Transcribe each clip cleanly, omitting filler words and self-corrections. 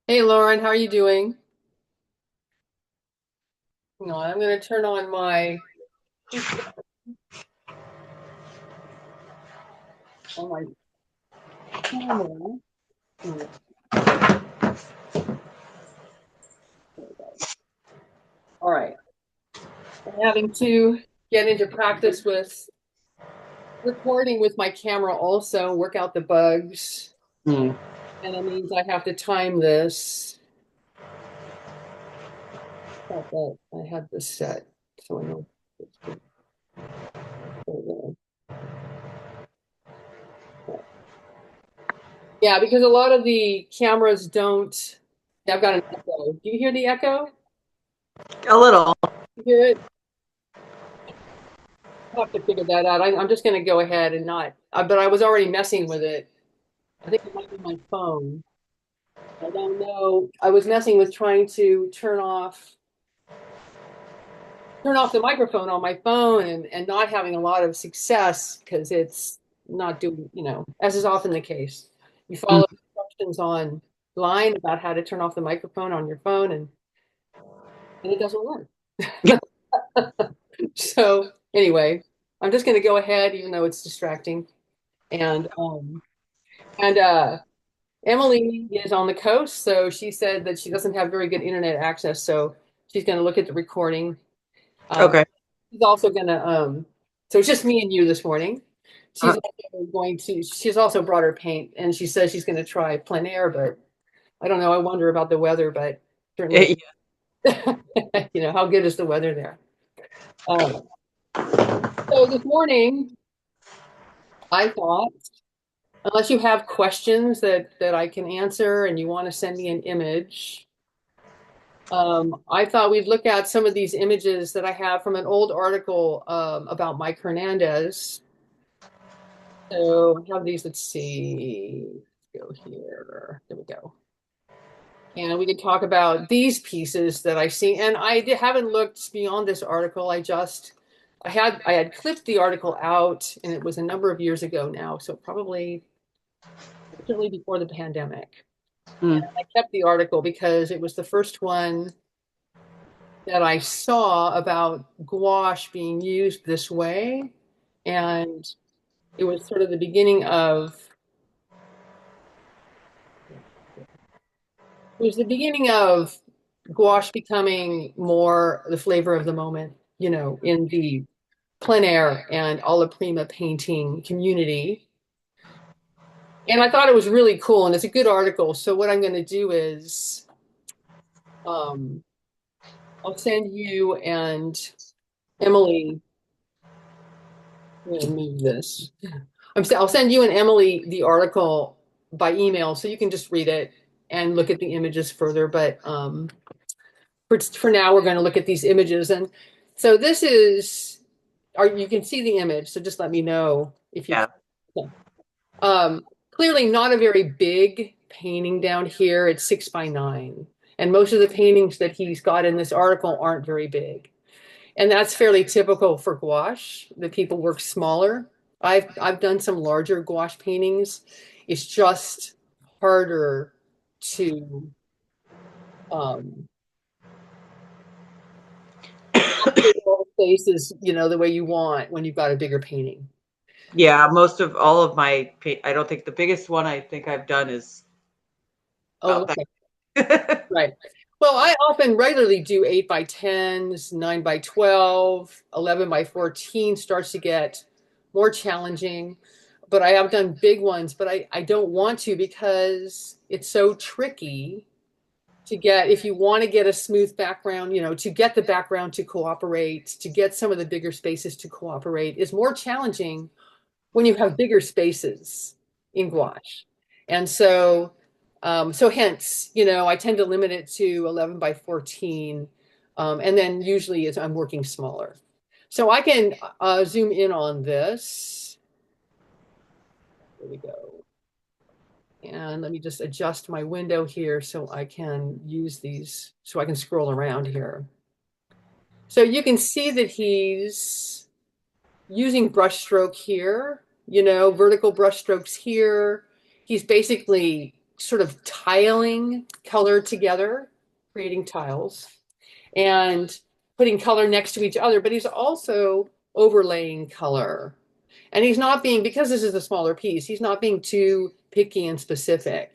Hey Lauren, how are you doing? Hang on, I'm going to turn on my camera. Hmm, there we go. All right, I'm having to get into practice with recording with my camera also, work out the bugs, Hmm. and that means I have to time this. Thought that I had this set, so I know. Yeah, because a lot of the cameras don't. I've got an echo. Do you hear the echo? A little. You hear it? I'll have to figure that out. I'm just going to go ahead and not, but I was already messing with it. I think it might be my phone. I don't know. I was messing with trying to turn off the microphone on my phone and not having a lot of success because it's not doing, as is often the case. You Hmm. follow instructions online about how to turn off the microphone on your phone and it doesn't work. So anyway, I'm just going to go ahead, even though it's distracting. And and Emily is on the coast, so she said that she doesn't have very good internet access, so she's going to look at the recording. Um, Okay. she's also going to, so it's just me and you this morning. Uh, She's also brought her paint, and she says she's going to try plein air, but I don't know. I wonder about the weather, but certainly, yeah. how good is the weather there? Um, so this morning, I thought, unless you have questions that I can answer and you want to send me an image. I thought we'd look at some of these images that I have from an old article about Mike Hernandez. So I have these, let's see, let's go here. There we go. And we can talk about these pieces that I see. And haven't looked beyond this article. I had clipped the article out and it was a number of years ago now. So probably certainly before the pandemic. And Hmm. I kept the article because it was the first one that I saw about gouache being used this way. And it was sort of the beginning of it was the beginning of gouache becoming more the flavor of the moment, in the plein air and alla prima painting community. And I thought it was really cool and it's a good article. So what I'm going to do is um, I'll send you and Emily. I'm going to move this. I'll send you and Emily the article by email so you can just read it and look at the images further. But for now, we're going to look at these images. And so this is, you can see the image. So just let me know if you Yeah. can. Clearly not a very big painting down here. It's 6 by 9. And most of the paintings that he's got in this article aren't very big. And that's fairly typical for gouache, that people work smaller. I've done some larger gouache paintings. It's just harder to um, accommodate all the faces, the way you want when you've got a bigger painting. Yeah. Most of all of my paint, I don't think the biggest one I think I've done is Oh, about okay, that. right. Well, I often regularly do 8 by 10s, 9 by 12, 11 by 14 starts to get more challenging. But I have done big ones, but I don't want to because it's so tricky to get, if you want to get a smooth background, to get the background to cooperate, to get some of the bigger spaces to cooperate is more challenging when you have bigger spaces in gouache. And so hence, I tend to limit it to 11 by 14. And then usually I'm working smaller. So I can zoom in on this. There we go. And let me just adjust my window here so I can use these, so I can scroll around here. So you can see that he's using brushstroke here, vertical brushstrokes here. He's basically sort of tiling color together, creating tiles, and putting color next to each other, but he's also overlaying color. And he's not being, because this is a smaller piece, he's not being too picky and specific.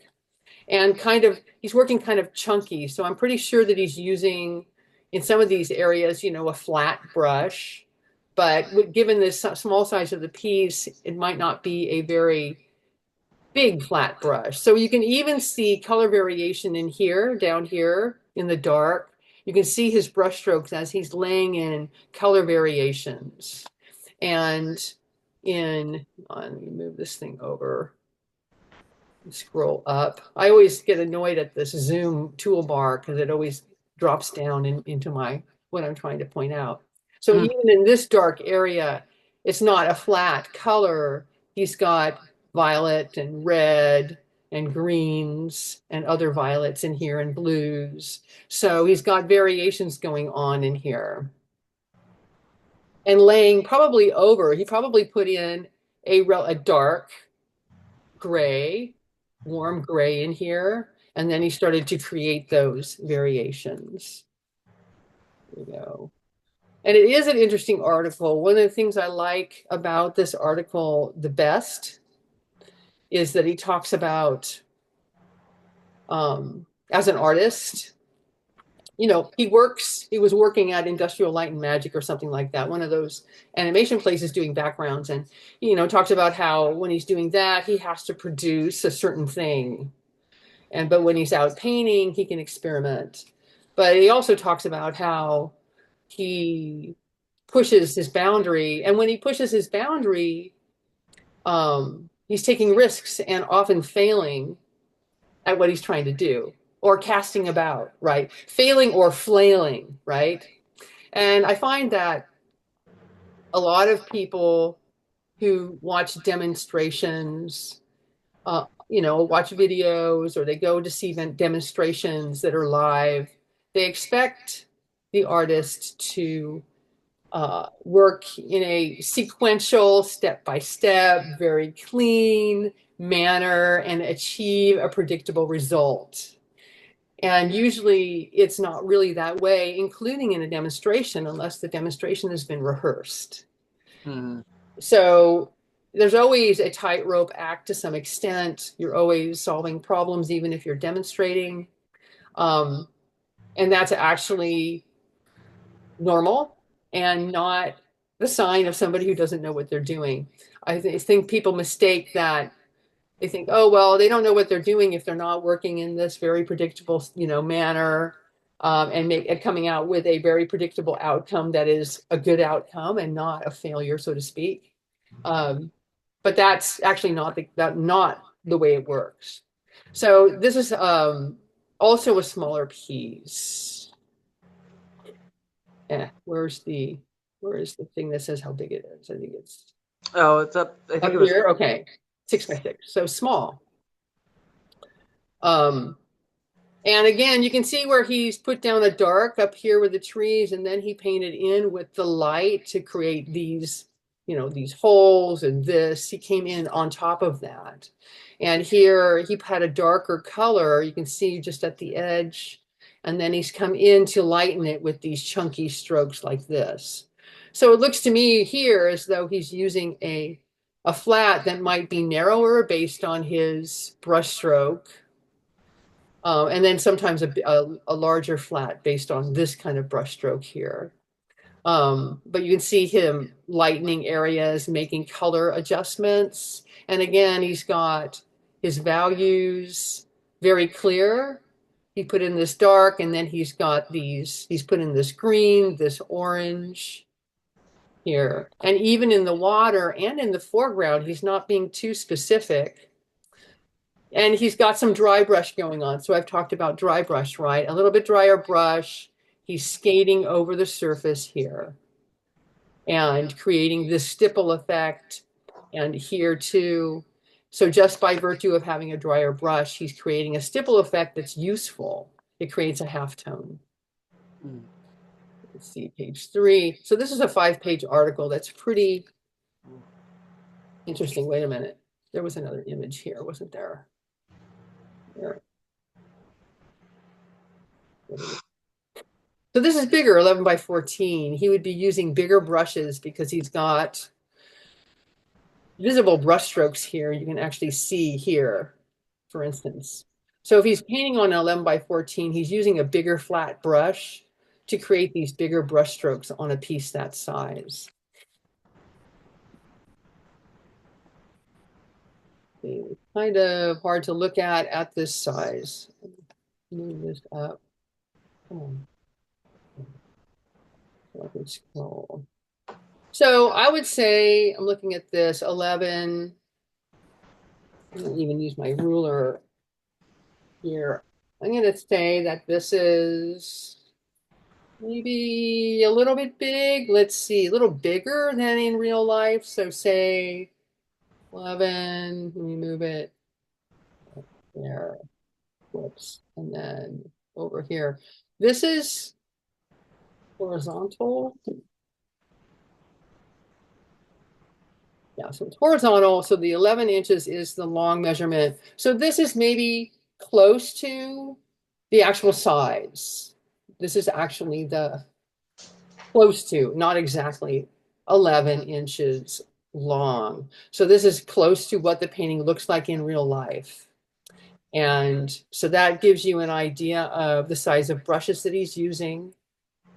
And kind of, he's working kind of chunky. So I'm pretty sure that he's using, in some of these areas, you know, a flat brush. But given this small size of the piece, it might not be a very big flat brush. So you can even see color variation in here, down here in the dark. You can see his brush strokes as he's laying in color variations. And let me move this thing over, scroll up. I always get annoyed at this zoom toolbar because it always drops down into what I'm trying to point out. So even in this dark area, it's not a flat color. He's got violet and red and greens and other violets in here and blues. So he's got variations going on in here. And laying probably over, he probably put in a dark gray, warm gray in here, and then he started to create those variations. There we go. And it is an interesting article. One of the things I like about this article the best is that he talks about, as an artist, you know, he was working at Industrial Light and Magic or something like that, one of those animation places doing backgrounds. And, you know, talks about how when he's doing that, he has to produce a certain thing. But when he's out painting, he can experiment. But he also talks about how he pushes his boundary. And when he pushes his boundary, he's taking risks and often failing at what he's trying to do, or casting about, right? Failing or flailing, right? And I find that a lot of people who watch demonstrations, you know, watch videos, or they go to see demonstrations that are live, they expect the artist to work in a sequential, step-by-step, very clean manner and achieve a predictable result. And usually it's not really that way, including in a demonstration, unless the demonstration has been rehearsed. So there's always a tightrope act to some extent. You're always solving problems, even if you're demonstrating. And that's actually normal and not the sign of somebody who doesn't know what they're doing. I think people mistake that. They think, oh, well, they don't know what they're doing if they're not working in this very predictable, you know, manner, and coming out with a very predictable outcome that is a good outcome and not a failure, so to speak. But that's actually not the way it works. So this is also a smaller piece. Where's the thing that says how big it is? I think it's it's up. I think up it was here. Okay, 6x6, so small. And again, you can see where he's put down a dark up here with the trees, and then he painted in with the light to create these, you know, these holes and this. He came in on top of that. And here he had a darker color, you can see just at the edge. And then he's come in to lighten it with these chunky strokes like this. So it looks to me here as though he's using a flat that might be narrower based on his brush stroke. And then sometimes a larger flat based on this kind of brush stroke here. But you can see him lightening areas, making color adjustments. And again, he's got his values very clear. He put in this dark, and then he's put in this green, this orange here. And even in the water and in the foreground, he's not being too specific. And he's got some dry brush going on. So I've talked about dry brush, right? A little bit drier brush. He's skating over the surface here and creating this stipple effect. And here too. So just by virtue of having a drier brush, he's creating a stipple effect that's useful. It creates a halftone. Let's see, page 3. So this is a 5-page article that's pretty interesting. Wait a minute. There was another image here, wasn't there? There. So this is bigger, 11 by 14. He would be using bigger brushes because he's got visible brush strokes here. You can actually see here, for instance. So if he's painting on an 11 by 14, he's using a bigger flat brush to create these bigger brush strokes on a piece that size. It's kind of hard to look at this size. Move this up. Come on. So I can scroll. So I would say, I'm looking at this, 11. I don't even use my ruler here. I'm going to say that this is maybe a little bit big. Let's see, a little bigger than in real life. So say 11, let me move it there. Whoops. And then over here. This is horizontal. Yeah, so it's horizontal. So the 11 inches is the long measurement. So this is maybe close to the actual size. This is actually the close to, not exactly 11 inches long. So this is close to what the painting looks like in real life. And so that gives you an idea of the size of brushes that he's using,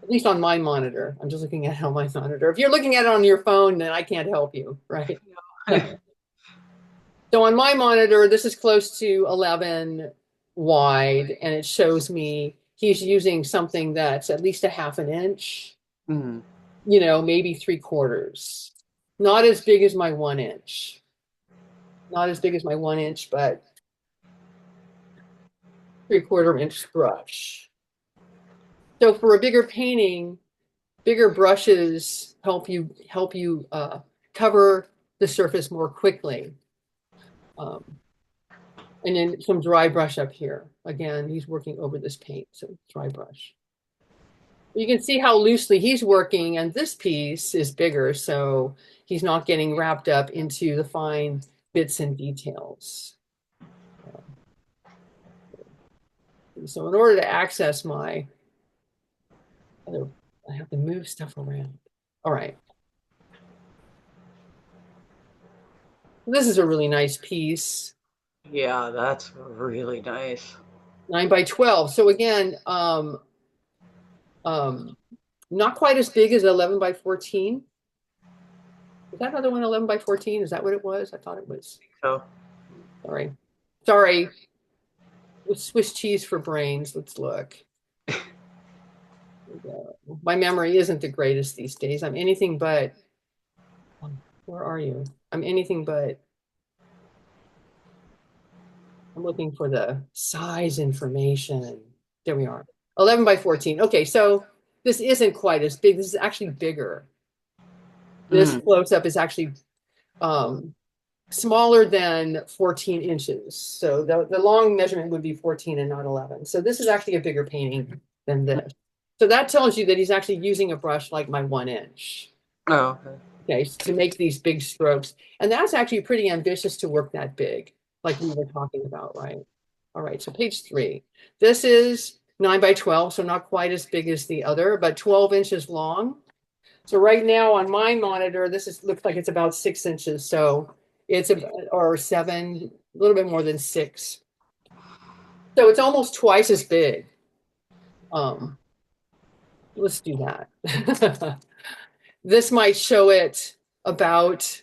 at least on my monitor. I'm just looking at it on my monitor. If you're looking at it on your phone, then I can't help you, right? So on my monitor, this is close to 11 wide, and it shows me he's using something that's at least a half an inch, Mm. you know, maybe 3/4. Not as big as my 1 inch. Not as big as my 1 inch, but 3/4 inch brush. So for a bigger painting, bigger brushes help you cover the surface more quickly. And then some dry brush up here. Again, he's working over this paint, so dry brush. You can see how loosely he's working, and this piece is bigger, so he's not getting wrapped up into the fine bits and details. So in order to access my other, I have to move stuff around. All right. This is a really nice piece. Yeah, that's really nice. 9 by 12. So again, not quite as big as 11 by 14. Is that another one 11 by 14? Is that what it was? I thought it was. So, Sorry. Swiss cheese for brains. Let's look. My memory isn't the greatest these days. I'm anything but, where are you? I'm anything but, I'm looking for the size information. There we are. 11 by 14. Okay, so this isn't quite as big. This is actually bigger. This close up is actually smaller than 14 inches. So the long measurement would be 14 and not 11. So this is actually a bigger painting than this. So that tells you that he's actually using a brush like my 1 inch. oh, Okay, to make these big strokes. And that's actually pretty ambitious to work that big, like we were talking about, right? All right, so page 3. This is 9 by 12, so not quite as big as the other, but 12 inches long. So right now on my monitor, looks like it's about 6 inches. So it's or 7, a little bit more than 6. So it's almost twice as big. Let's do that. This might show it about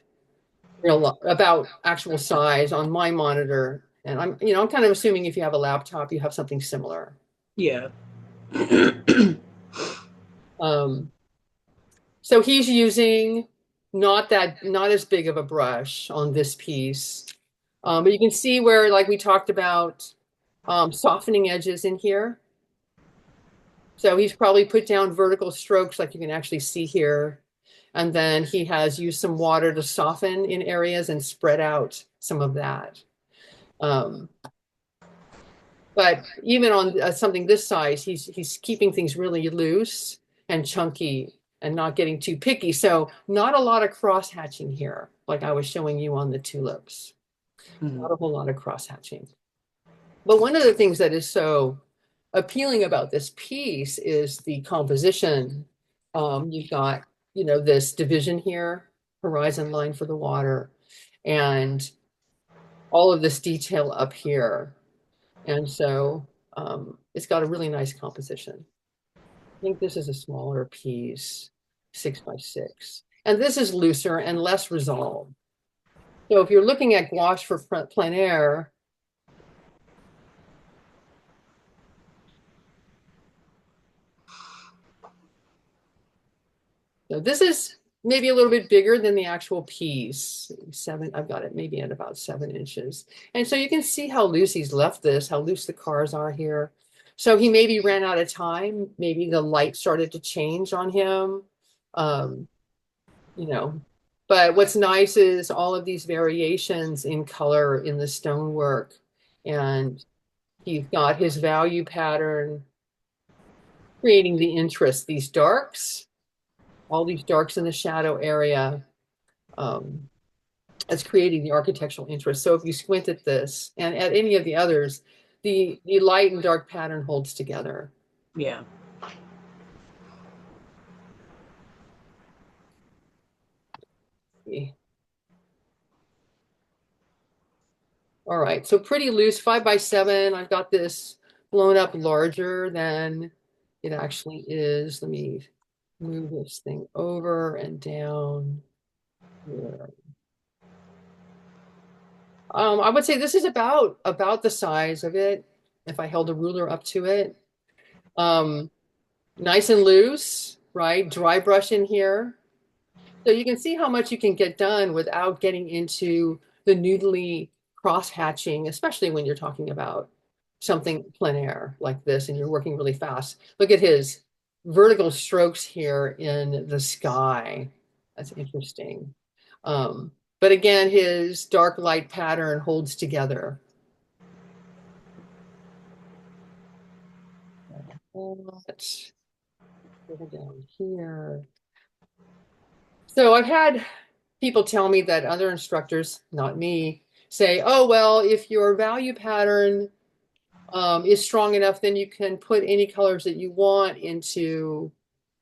actual size on my monitor. And I'm kind of assuming if you have a laptop, you have something similar. yeah. So he's using not as big of a brush on this piece. But you can see where, like we talked about, softening edges in here. So he's probably put down vertical strokes like you can actually see here. And then he has used some water to soften in areas and spread out some of that. But even on something this size, he's keeping things really loose and chunky and not getting too picky. So not a lot of cross hatching here, like I was showing you on the tulips. Not a whole lot of cross hatching. But one of the things that is so appealing about this piece is the composition. You've got, you know, this division here, horizon line for the water, and all of this detail up here. And so it's got a really nice composition. I think this is a smaller piece, 6 by 6. And this is looser and less resolved. So if you're looking at gouache for plein air, so this is maybe a little bit bigger than the actual piece. I've got it maybe at about 7 inches. And so you can see how loose he's left this, how loose the cars are here. So he maybe ran out of time. Maybe the light started to change on him. Um, you know, but what's nice is all of these variations in color in the stonework. And he's got his value pattern creating the interest, these darks, all these darks in the shadow area. It's creating the architectural interest. So if you squint at this and at any of the others, the light and dark pattern holds together. Yeah. All right, so pretty loose, 5 by 7. I've got this blown up larger than it actually is. Let me move this thing over and down here. I would say this is about the size of it if I held a ruler up to it. Nice and loose, right? Dry brush in here. So you can see how much you can get done without getting into the noodly cross hatching, especially when you're talking about something plein air like this and you're working really fast. Look at his vertical strokes here in the sky. That's interesting. But again, his dark light pattern holds together. Let's go down here. So I've had people tell me that other instructors, not me, say, oh, well, if your value pattern is strong enough, then you can put any colors that you want into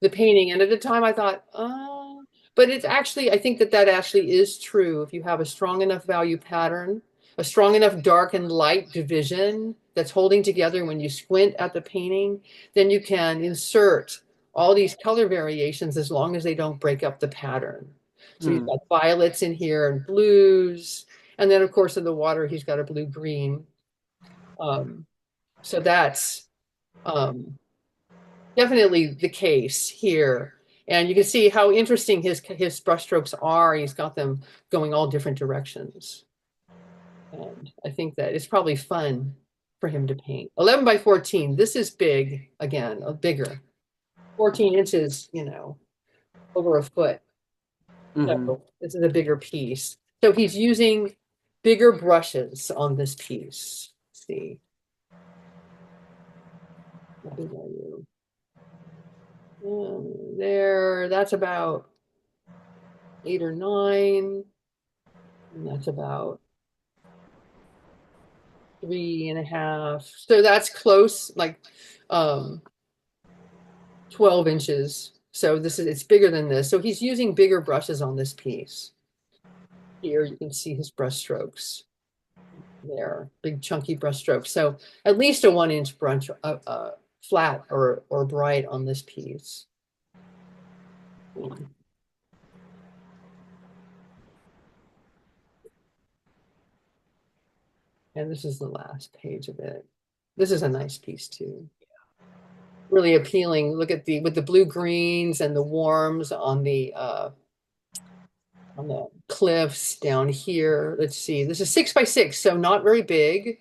the painting. And at the time I thought, but it's actually, I think that that actually is true. If you have a strong enough value pattern, a strong enough dark and light division that's holding together when you squint at the painting, then you can insert all these color variations as long as they don't break up the pattern. So he's got violets in here and blues. And then, of course, in the water, he's got a blue-green. So that's definitely the case here. And you can see how interesting his brushstrokes are. He's got them going all different directions. And I think that it's probably fun for him to paint. 11 by 14, this is big, again, bigger. 14 inches, you know, over a foot. So this is a bigger piece. So he's using bigger brushes on this piece. Let's see. How big are you? There, that's about 8 or 9. And that's about 3.5. So that's close, like 12 inches. So it's bigger than this. So he's using bigger brushes on this piece. Here you can see his brush strokes. There, big chunky brush strokes. So at least a 1-inch brush, flat or bright on this piece. And this is the last page of it. This is a nice piece too. Really appealing. Look at with the blue greens and the warms on the cliffs down here. Let's see. This is 6 by 6, so not very big.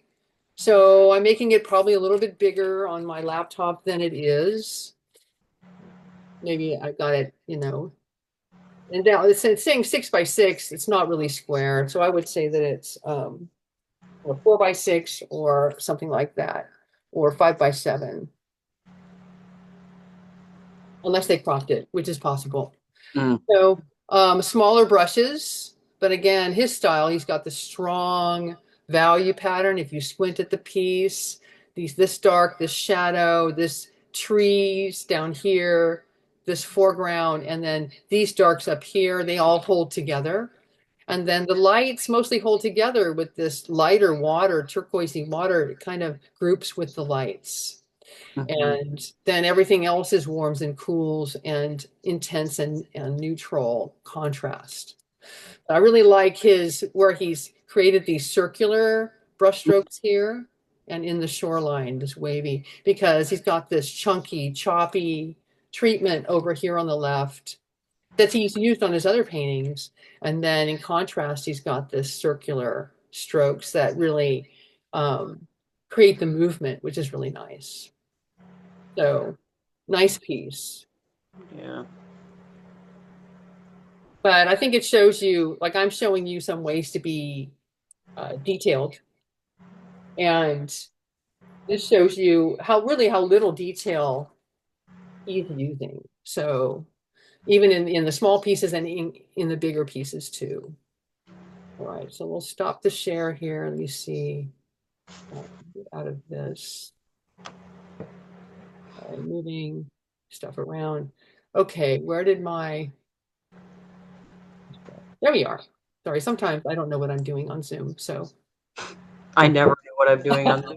So I'm making it probably a little bit bigger on my laptop than it is. Maybe I got it, you know. And now it's saying 6 by 6. It's not really square. So I would say that it's 4 by 6 or something like that, or 5 by 7. Unless they cropped it, which is possible. So smaller brushes, but again, his style, he's got the strong value pattern. If you squint at the piece, this dark, this shadow, this trees down here, this foreground, and then these darks up here, they all hold together. And then the lights mostly hold together with this lighter water, turquoisey water. It kind of groups with the lights. Mhm. And then everything else is warms and cools and intense and neutral contrast. I really like his where he's created these circular brushstrokes here and in the shoreline, this wavy, because he's got this chunky, choppy treatment over here on the left that he's used on his other paintings. And then in contrast, he's got this circular strokes that really create the movement, which is really nice. So nice piece. Yeah. But I think it shows you, like I'm showing you some ways to be detailed. And this shows you how little detail he's using. So even in the small pieces and in the bigger pieces too. All right, so we'll stop the share here. Let me see. Get out of this. Moving stuff around. Okay, where did my... There we are. Sorry, sometimes I don't know what I'm doing on Zoom, so I never know what I'm doing on this.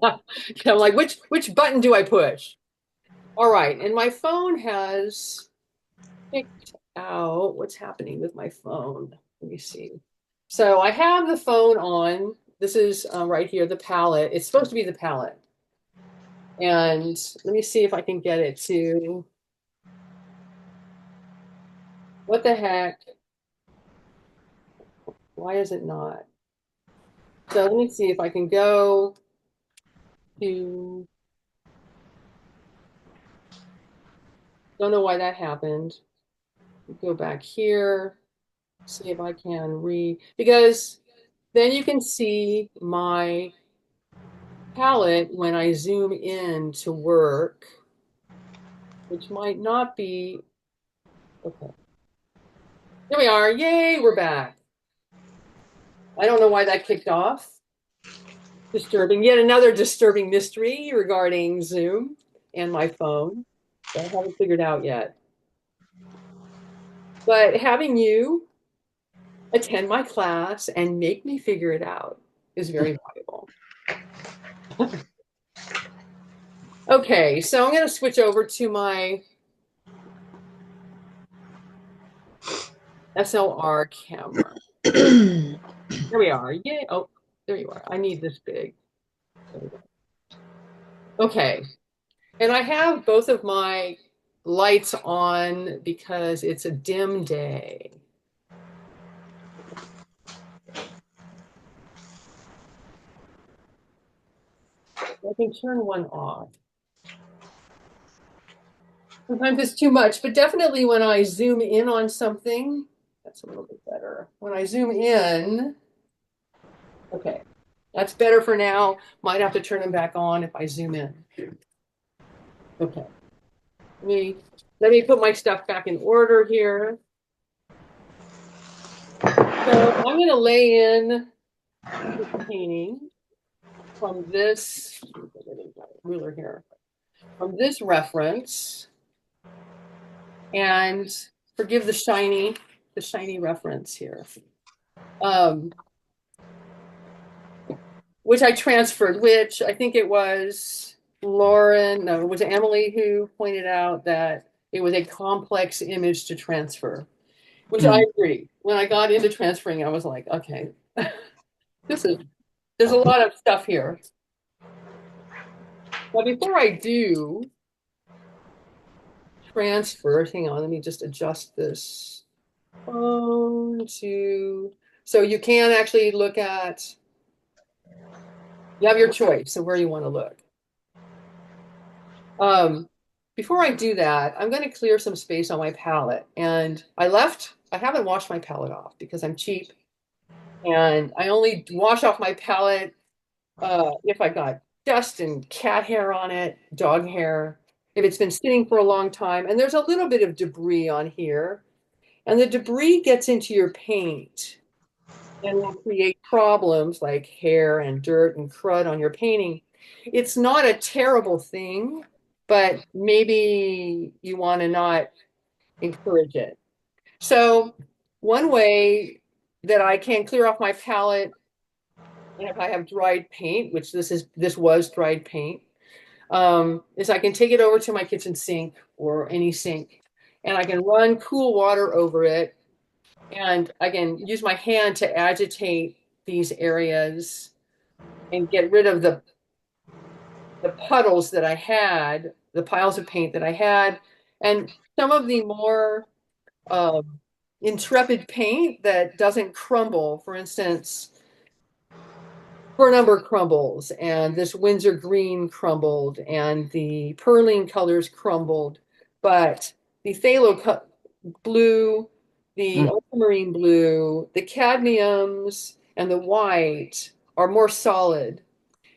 I'm like, which button do I push? All right, and my phone has picked out what's happening with my phone. Let me see. So I have the phone on. This is right here, the palette. It's supposed to be the palette. And let me see if I can get it to, what the heck? Why is it not? So let me see if I can go to, don't know why that happened. Go back here, see if I can because then you can see my palette when I zoom in to work, which might not be, okay. Here we are, yay, we're back. I don't know why that kicked off. Disturbing, yet another disturbing mystery regarding Zoom and my phone that I haven't figured out yet. But having you attend my class and make me figure it out is very valuable. Okay, so I'm going to switch over to my SLR camera. There we are. Yay. Oh, there you are. I need this big. Okay. And I have both of my lights on because it's a dim day. I can turn one off. Sometimes it's too much, but definitely when I zoom in on something, that's a little bit better. When I zoom in, okay, that's better for now. Might have to turn them back on if I zoom in. Okay. Let me put my stuff back in order here. So I'm going to lay in the painting from this ruler here, from this reference, and forgive the shiny reference here, which I transferred. Which I think it was Lauren, no, it was Emily who pointed out that it was a complex image to transfer, which I agree. When I got into transferring, I was like, okay, there's a lot of stuff here. But before I do transfer, hang on, let me just adjust this phone to, so you can actually look at, you have your choice of where you want to look. Before I do that, I'm going to clear some space on my palette. And I haven't washed my palette off because I'm cheap. And I only wash off my palette if I got dust and cat hair on it, dog hair, if it's been sitting for a long time. And there's a little bit of debris on here. And the debris gets into your paint. and will create problems like hair and dirt and crud on your painting. It's not a terrible thing, but maybe you want to not encourage it. So one way that I can clear off my palette, and if I have dried paint, which this was dried paint, is I can take it over to my kitchen sink or any sink, and I can run cool water over it, and I can use my hand to agitate these areas and get rid of the puddles that I had, the piles of paint that I had, and some of the more intrepid paint that doesn't crumble. For instance, for number crumbles, and this Windsor green crumbled, and the Perling colors crumbled, but the phthalo blue, the Mm. ultramarine blue, the cadmiums, and the white are more solid.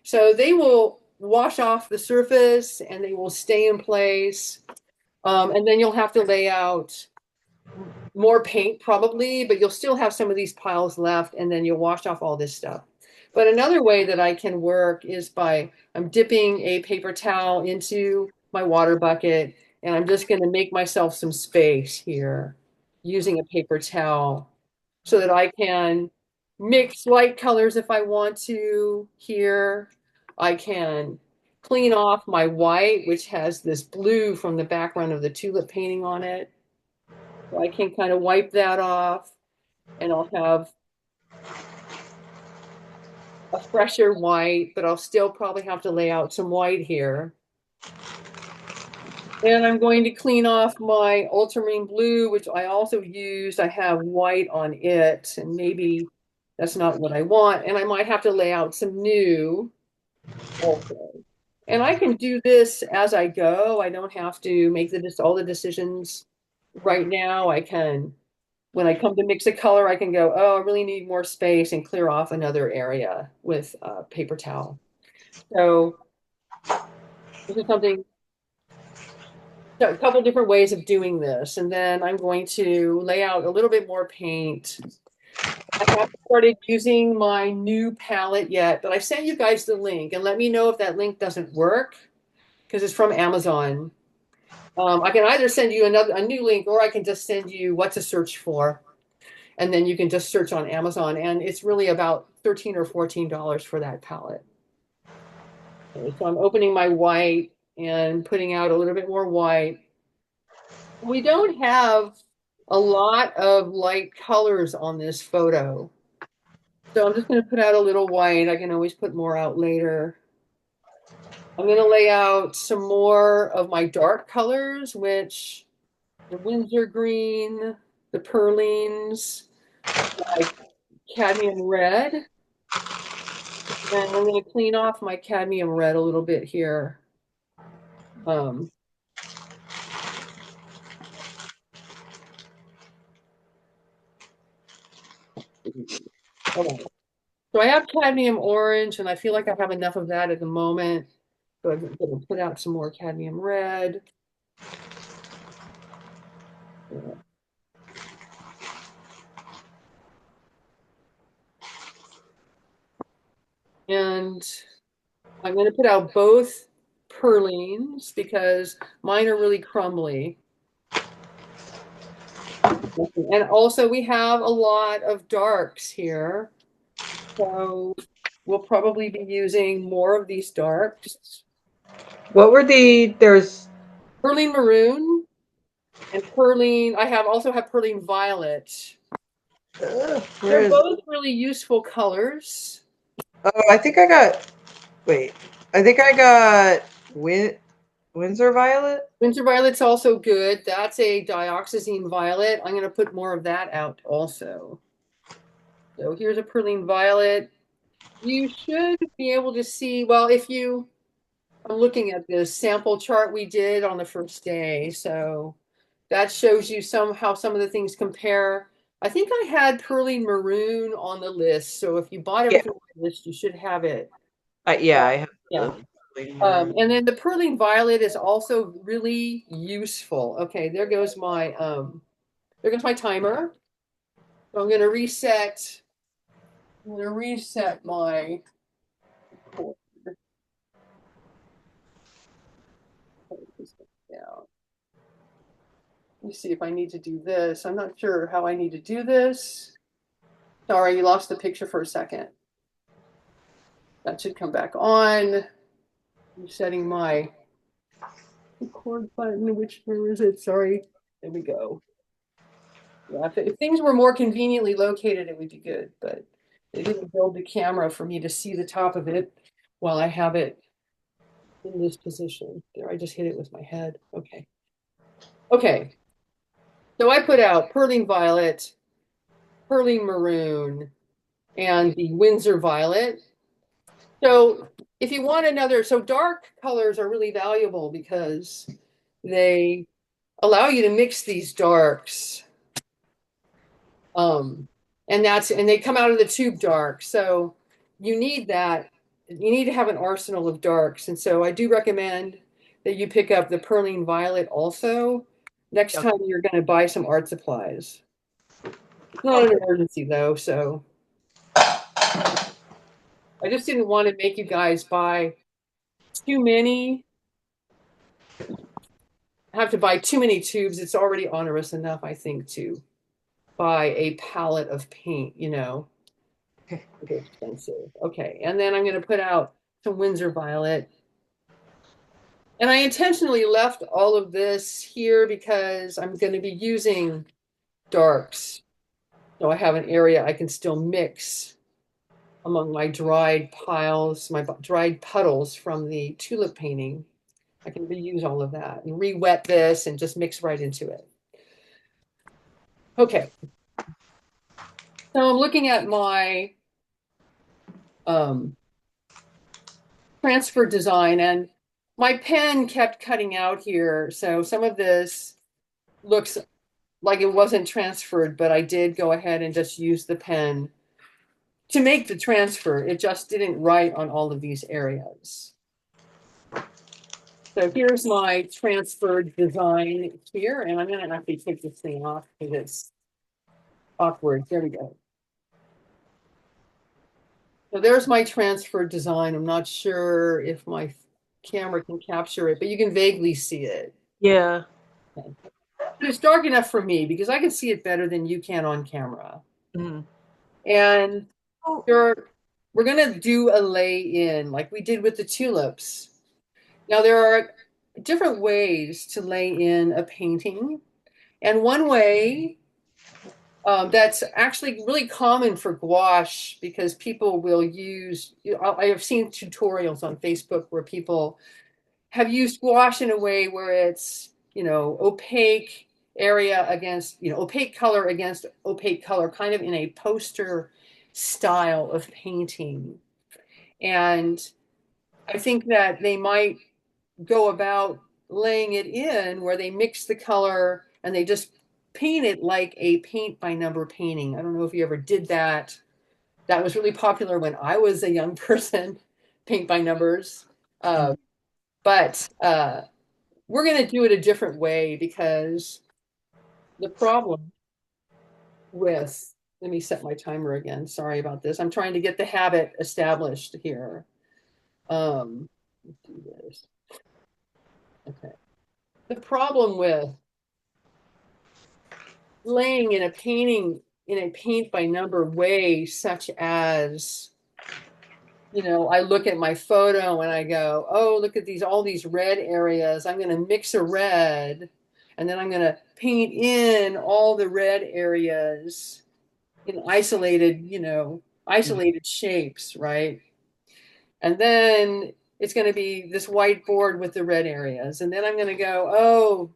So they will wash off the surface and they will stay in place. And then you'll have to lay out more paint probably, but you'll still have some of these piles left, and then you'll wash off all this stuff. But another way that I can work is by I'm dipping a paper towel into my water bucket, and I'm just going to make myself some space here using a paper towel so that I can mix light colors if I want to here. I can clean off my white, which has this blue from the background of the tulip painting on it. So I can kind of wipe that off, and I'll have a fresher white, but I'll still probably have to lay out some white here. And I'm going to clean off my ultramarine blue, which I also used. I have white on it, and maybe that's not what I want. And I might have to lay out some new also. And I can do this as I go. I don't have to make all the decisions right now. I can, when I come to mix a color, I can go, oh, I really need more space, and clear off another area with a paper towel. So this is something, a couple different ways of doing this. And then I'm going to lay out a little bit more paint. I haven't started using my new palette yet, but I sent you guys the link, and let me know if that link doesn't work because it's from Amazon. I can either send you a new link, or I can just send you what to search for, and then you can just search on Amazon, and it's really about $13 or $14 for that palette. Okay, so I'm opening my white and putting out a little bit more white. We don't have a lot of light colors on this photo, so I'm just going to put out a little white. I can always put more out later. I'm going to lay out some more of my dark colors, which the Windsor green, the Perlines, my cadmium red. And I'm going to clean off my cadmium red a little bit here. Um, okay. So I have cadmium orange, and I feel like I have enough of that at the moment. So I'm going to put out some more cadmium red. And I'm going to put out both purlines because mine are really crumbly. And also we have a lot of darks here. So we'll probably be using more of these darks. What were there's Perline maroon and perline. I also have perline violet. where They're is, both really useful colors. oh, I think I got, wait, I think I got Windsor Violet. Winter violet's also good. That's a dioxazine violet. I'm going to put more of that out also. So here's a perline violet. You should be able to see, well, I'm looking at this sample chart we did on the first day. So that shows you how some of the things compare. I think I had perline maroon on the list. So if you bought Yeah, everything on the list, you should have it. yeah, I have Yeah. the maroon. And then the perling violet is also really useful. Okay, there goes my timer. So I'm going to reset I'm going to reset my cord. Down. Let me see if I need to do this. I'm not sure how I need to do this. Sorry, you lost the picture for a second. That should come back on. I'm setting my record button. Where is it? Sorry. There we go. Yeah, if things were more conveniently located, it would be good, but they didn't build the camera for me to see the top of it while I have it in this position. There, I just hit it with my head. Okay. Okay. So I put out Perling Violet, Perling Maroon, and the Windsor Violet. So if you want another, so dark colors are really valuable because they allow you to mix these darks. Um, and they come out of the tube dark. So you need that. You need to have an arsenal of darks. And so I do recommend that you pick up the Perling Violet also next Yep. time you're going to buy some art supplies. It's not an emergency though, so I just didn't want to make you guys buy too many, have to buy too many tubes. It's already onerous enough, I think, to buy a palette of paint, you know. Okay. It's expensive. Okay, and then I'm going to put out some Windsor Violet. And I intentionally left all of this here because I'm going to be using darks. So I have an area I can still mix among my dried piles, my dried puddles from the tulip painting. I can reuse all of that and re-wet this and just mix right into it. Okay, so I'm looking at my um, transfer design, and my pen kept cutting out here. So some of this looks like it wasn't transferred, but I did go ahead and just use the pen to make the transfer. It just didn't write on all of these areas. So here's my transferred design here, and I'm going to actually take this thing off because it's awkward. There we go. So there's my transfer design. I'm not sure if my camera can capture it, but you can vaguely see it. Yeah. Okay. But it's dark enough for me because I can see it better than you can on camera. Mm. And Oh. we're going to do a lay in like we did with the tulips. Now, there are different ways to lay in a painting. And one way that's actually really common for gouache because people will use, I have seen tutorials on Facebook where people have used gouache in a way where it's, you know, opaque area against, you know, opaque color against opaque color, kind of in a poster style of painting. And I think that they might go about laying it in where they mix the color and they just paint it like a paint by number painting. I don't know if you ever did that. That was really popular when I was a young person, paint by numbers. Mm. But we're going to do it a different way because the problem with, let me set my timer again. Sorry about this. I'm trying to get the habit established here. Let's do this. Okay. The problem with laying in a painting in a paint by number way, such as, you know, I look at my photo and I go, oh, look at these, all these red areas. I'm going to mix a red and then I'm going to paint in all the red areas in isolated, you know, isolated shapes, right? And then it's going to be this white board with the red areas. And then I'm going to go, oh,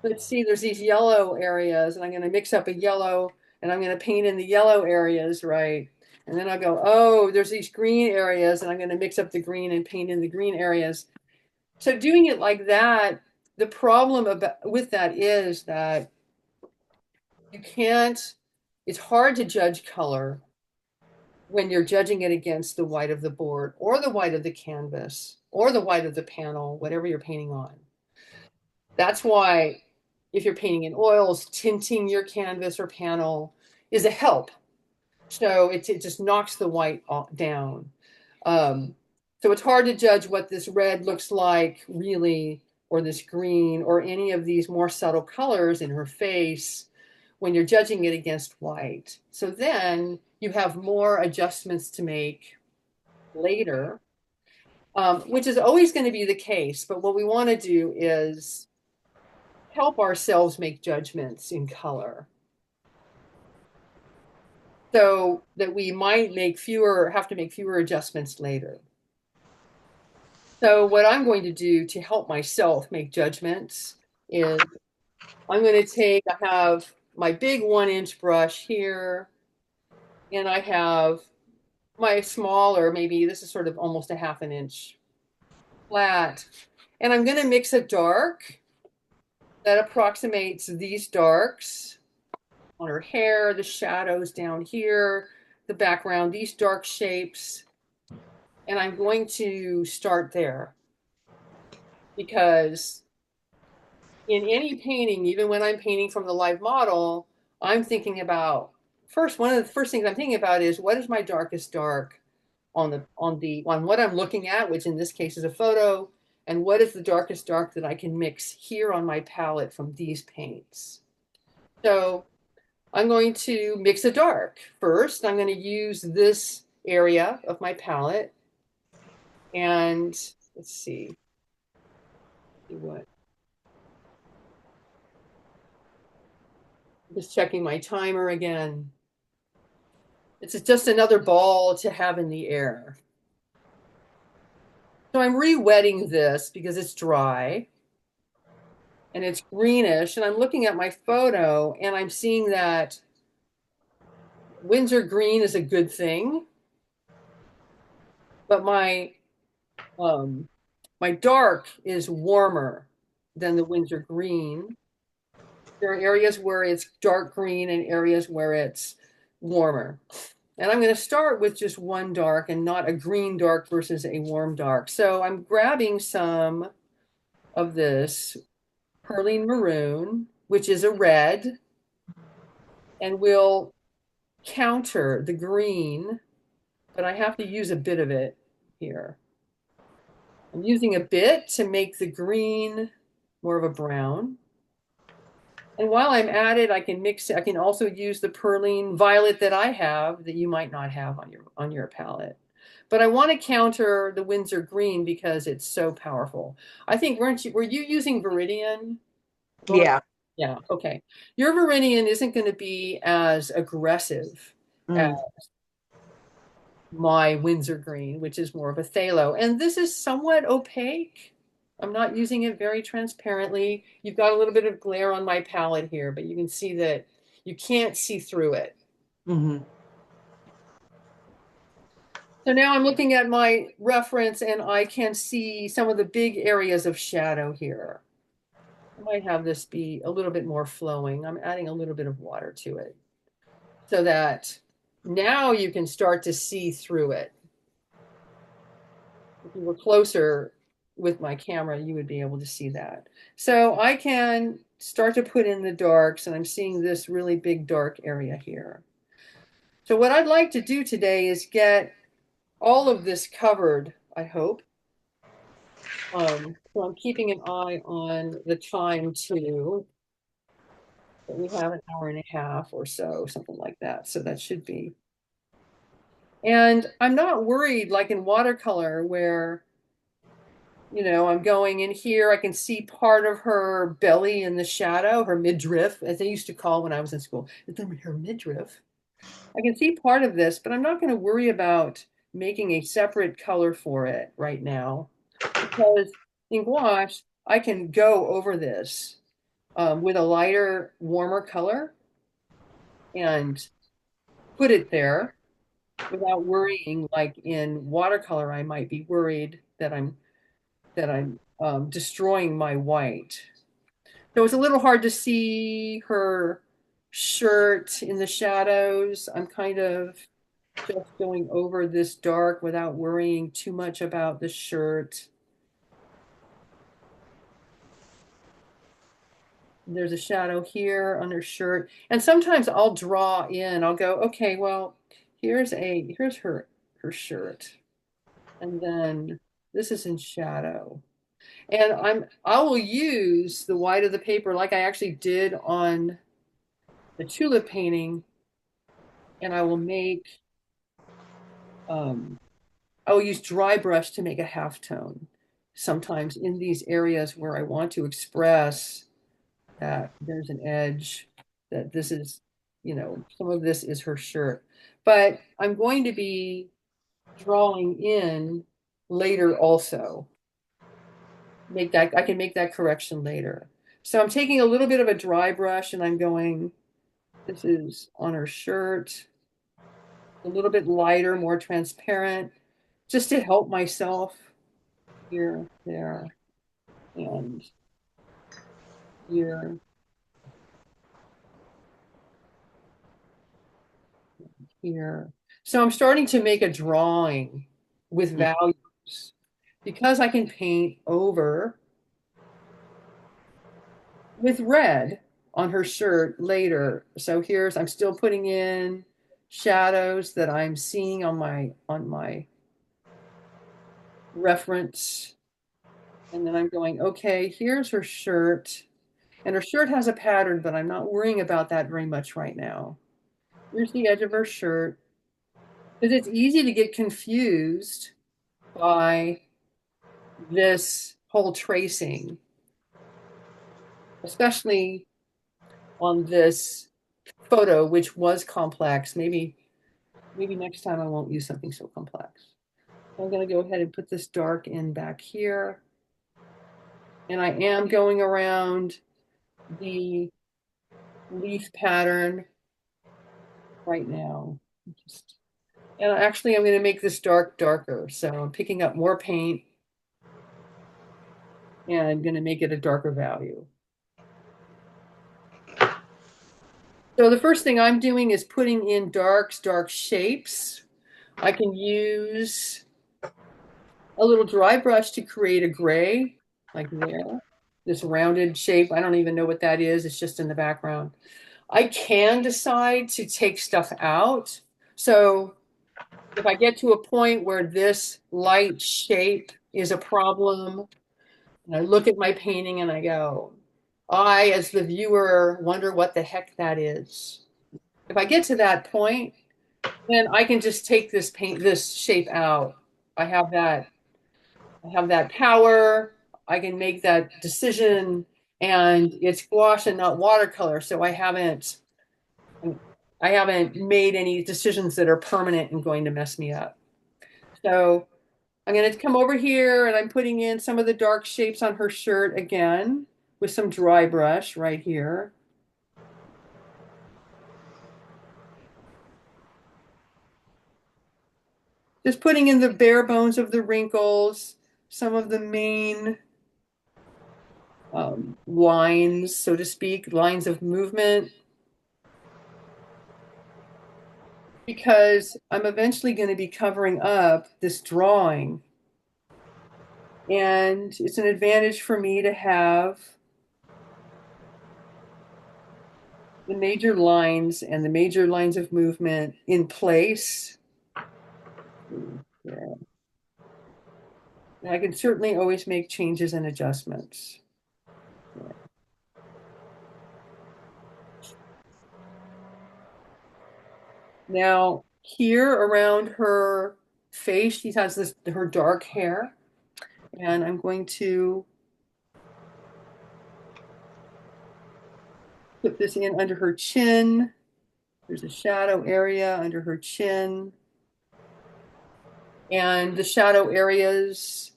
let's see, there's these yellow areas, and I'm going to mix up a yellow, and I'm going to paint in the yellow areas, right? And then I'll go, oh, there's these green areas, and I'm going to mix up the green and paint in the green areas. So doing it like that, the problem with that is that you can't, it's hard to judge color when you're judging it against the white of the board or the white of the canvas or the white of the panel, whatever you're painting on. That's why if you're painting in oils, tinting your canvas or panel is a help. So it just knocks the white down. Um, so it's hard to judge what this red looks like really, or this green, or any of these more subtle colors in her face when you're judging it against white. So then you have more adjustments to make later, which is always going to be the case. But what we want to do is help ourselves make judgments in color so that we might have to make fewer adjustments later. So what I'm going to do to help myself make judgments is I have my big 1 inch brush here, and I have my smaller, maybe this is sort of almost a 1/2 inch flat, and I'm going to mix a dark that approximates these darks on her hair, the shadows down here, the background, these dark shapes, and I'm going to start there because in any painting, even when I'm painting from the live model, I'm thinking about one of the first things I'm thinking about is what is my darkest dark on what I'm looking at, which in this case is a photo, and what is the darkest dark that I can mix here on my palette from these paints. So I'm going to mix a dark. First, I'm going to use this area of my palette, and let's see what. Just checking my timer again. It's just another ball to have in the air. So I'm re-wetting this because it's dry and it's greenish. And I'm looking at my photo and I'm seeing that Windsor green is a good thing, but my dark is warmer than the Windsor green. There are areas where it's dark green and areas where it's warmer. And I'm going to start with just one dark and not a green dark versus a warm dark. So I'm grabbing some of this perline maroon, which is a red, and we'll counter the green, but I have to use a bit of it here. I'm using a bit to make the green more of a brown. And while I'm at it, I can mix it. I can also use the perline violet that I have that you might not have on your palette. But I want to counter the Windsor green because it's so powerful. I think were you using Viridian? Yeah. Yeah, okay. Your Viridian isn't going to be as aggressive as Mm. my Windsor green, which is more of a phthalo. And this is somewhat opaque. I'm not using it very transparently. You've got a little bit of glare on my palette here, but you can see that you can't see through it. Mm-hmm. So now I'm looking at my reference and I can see some of the big areas of shadow here. I might have this be a little bit more flowing. I'm adding a little bit of water to it so that now you can start to see through it. If you were closer with my camera, you would be able to see that. So I can start to put in the darks, and I'm seeing this really big dark area here. So what I'd like to do today is get all of this covered, I hope. So I'm keeping an eye on the time too. But we have an hour and a half or so, something like that. So that should be. And I'm not worried like in watercolor where I'm going in here. I can see part of her belly in the shadow, her midriff, as they used to call when I was in school. Her midriff. I can see part of this, but I'm not going to worry about making a separate color for it right now because in gouache, I can go over this with a lighter, warmer color and put it there without worrying. Like in watercolor, I might be worried that I'm destroying my white. So it's a little hard to see her shirt in the shadows. I'm kind of just going over this dark without worrying too much about the shirt. There's a shadow here on her shirt. And sometimes I'll draw in, I'll go, okay, well, here's her shirt. And then this is in shadow. And I will use the white of the paper like I actually did on the tulip painting, and um I will use dry brush to make a halftone sometimes in these areas where I want to express that there's an edge, that this is, some of this is her shirt. But I'm going to be drawing in later also. I can make that correction later. So I'm taking a little bit of a dry brush and I'm going, this is on her shirt, a little bit lighter, more transparent, just to help myself here, there, and here, here. So I'm starting to make a drawing with values because I can paint over with red on her shirt later. So I'm still putting in shadows that I'm seeing on my reference. And then I'm going, okay, here's her shirt. And her shirt has a pattern, but I'm not worrying about that very much right now. Here's the edge of her shirt. Because it's easy to get confused by this whole tracing, especially on this photo, which was complex. Maybe next time I won't use something so complex. I'm going to go ahead and put this dark in back here. And I am going around the leaf pattern right now. And actually, I'm going to make this darker. So I'm picking up more paint and I'm going to make it a darker value. So the first thing I'm doing is putting in dark shapes. I can use a little dry brush to create a gray, like there. This rounded shape, I don't even know what that is. It's just in the background. I can decide to take stuff out. So if I get to a point where this light shape is a problem, and I look at my painting and I go, I, as the viewer, wonder what the heck that is. If I get to that point, then I can just take this shape out. I have that, I have that power. I can make that decision, and it's gouache and not watercolor. So I haven't made any decisions that are permanent and going to mess me up. So I'm going to come over here and I'm putting in some of the dark shapes on her shirt again with some dry brush right here. Just putting in the bare bones of the wrinkles, some of the main lines, so to speak, lines of movement, because I'm eventually going to be covering up this drawing. And it's an advantage for me to have the major lines and the major lines of movement in place. Yeah. And I can certainly always make changes and adjustments. Yeah. Now, here around her face, she has her dark hair, and I'm going to put this in under her chin. There's a shadow area under her chin. And the shadow areas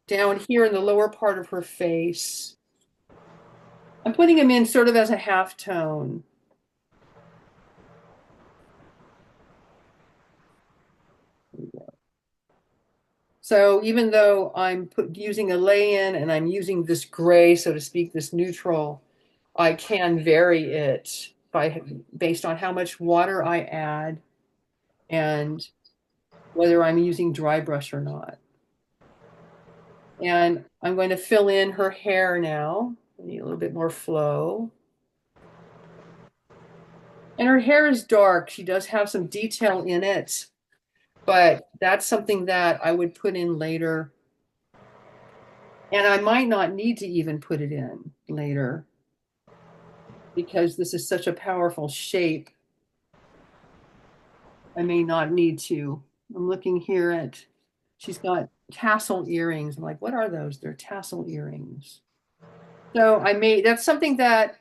down here in the lower part of her face. I'm putting them in sort of as a half tone. So even though I'm using a lay-in and I'm using this gray, so to speak, this neutral, I can vary it based on how much water I add and whether I'm using dry brush or not. And I'm going to fill in her hair now. I need a little bit more flow. And her hair is dark. She does have some detail in it, but that's something that I would put in later. And I might not need to even put it in later because this is such a powerful shape. I may not need to. I'm looking here at, she's got tassel earrings. I'm like, what are those? They're tassel earrings. So that's something that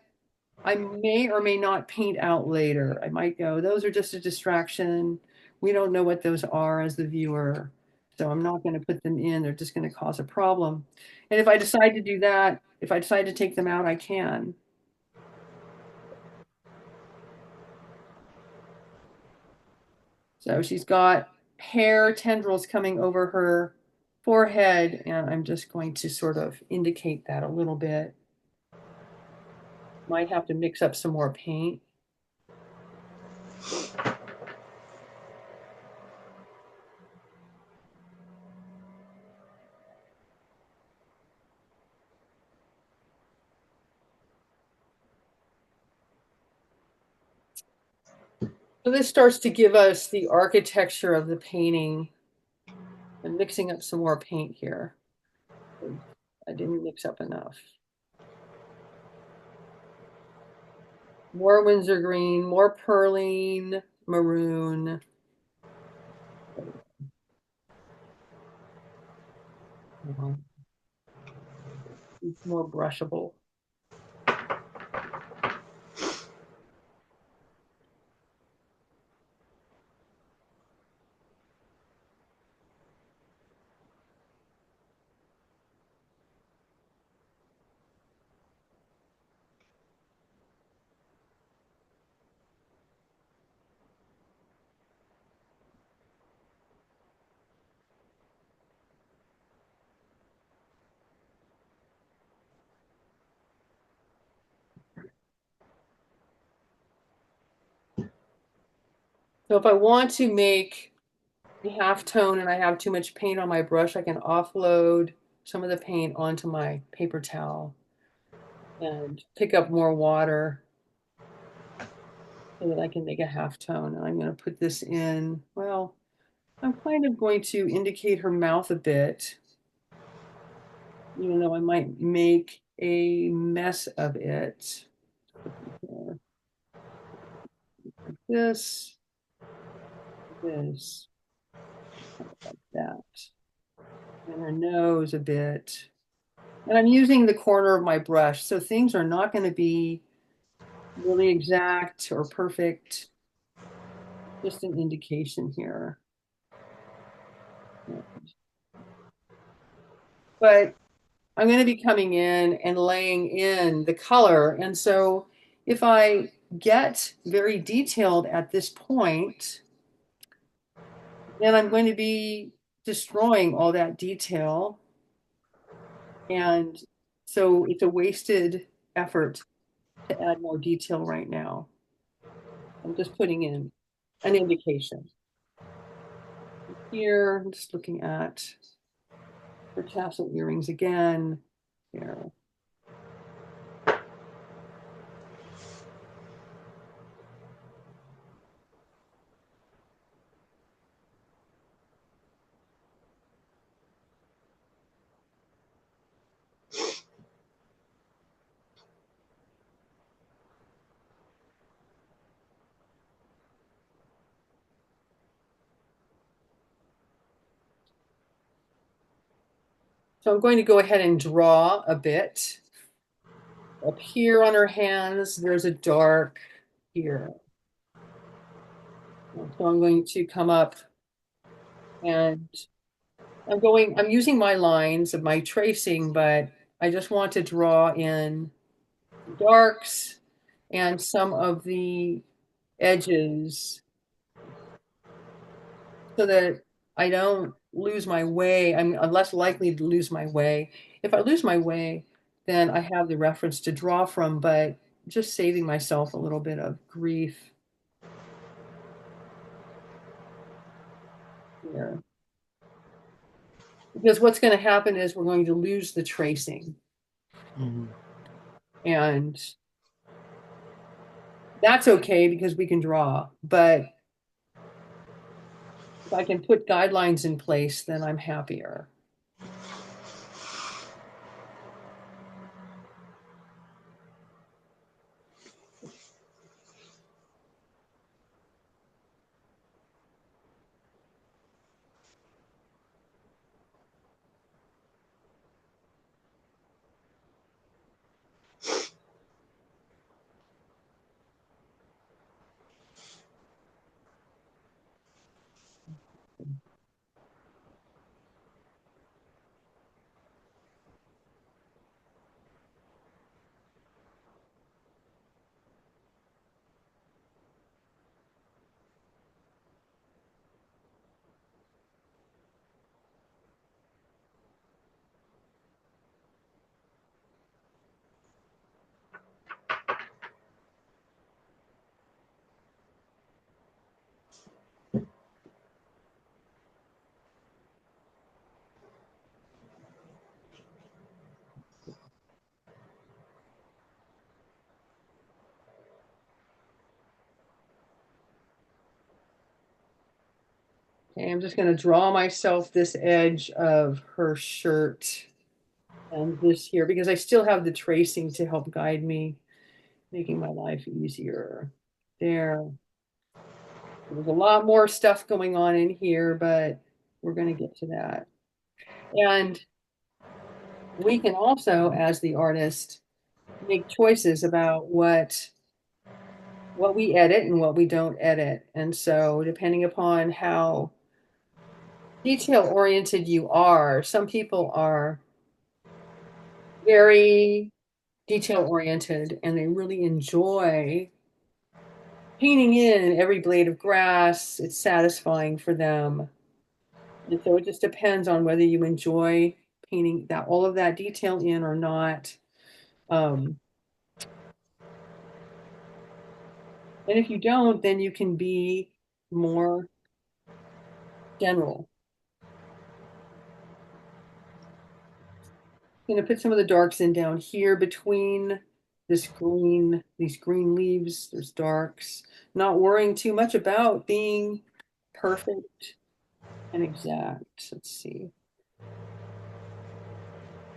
I may or may not paint out later. I might go, those are just a distraction. We don't know what those are as the viewer. So I'm not going to put them in. They're just going to cause a problem. And if I decide to do that, if I decide to take them out, I can. So she's got hair tendrils coming over her forehead, and I'm just going to sort of indicate that a little bit. Might have to mix up some more paint. So this starts to give us the architecture of the painting. I'm mixing up some more paint here. I didn't mix up enough. More Windsor green, more perline maroon. It's more brushable. So if I want to make a half tone and I have too much paint on my brush, I can offload some of the paint onto my paper towel and pick up more water so that I can make a half tone. And I'm going to put this in, well, I'm kind of going to indicate her mouth a bit, even though I might make a mess of it. Like this, this, like that. And her nose a bit. And I'm using the corner of my brush, so things are not going to be really exact or perfect. Just an indication here. But I'm going to be coming in and laying in the color. And so if I get very detailed at this point, then I'm going to be destroying all that detail. And so it's a wasted effort to add more detail right now. I'm just putting in an indication. Here, I'm just looking at her tassel earrings again. Here. So I'm going to go ahead and draw a bit. Up here on her hands, there's a dark here. So I'm going to come up and I'm using my lines of my tracing, but I just want to draw in darks and some of the edges so that I don't lose my way. I'm less likely to lose my way. If I lose my way, then I have the reference to draw from, but just saving myself a little bit of grief here. Because what's going to happen is we're going to lose the tracing. Mm-hmm. And That's okay because we can draw. But if I can put guidelines in place, then I'm happier. Okay, I'm just going to draw myself this edge of her shirt and this here because I still have the tracing to help guide me, making my life easier. There. There's a lot more stuff going on in here, but we're going to get to that. And we can also, as the artist, make choices about what we edit and what we don't edit. And so depending upon how detail oriented you are, some people are very detail oriented and they really enjoy painting in every blade of grass. It's satisfying for them. And so it just depends on whether you enjoy painting that all of that detail in or not. Um, and if you don't, then you can be more general. I'm gonna put some of the darks in down here between these green leaves, there's darks. Not worrying too much about being perfect and exact. Let's see.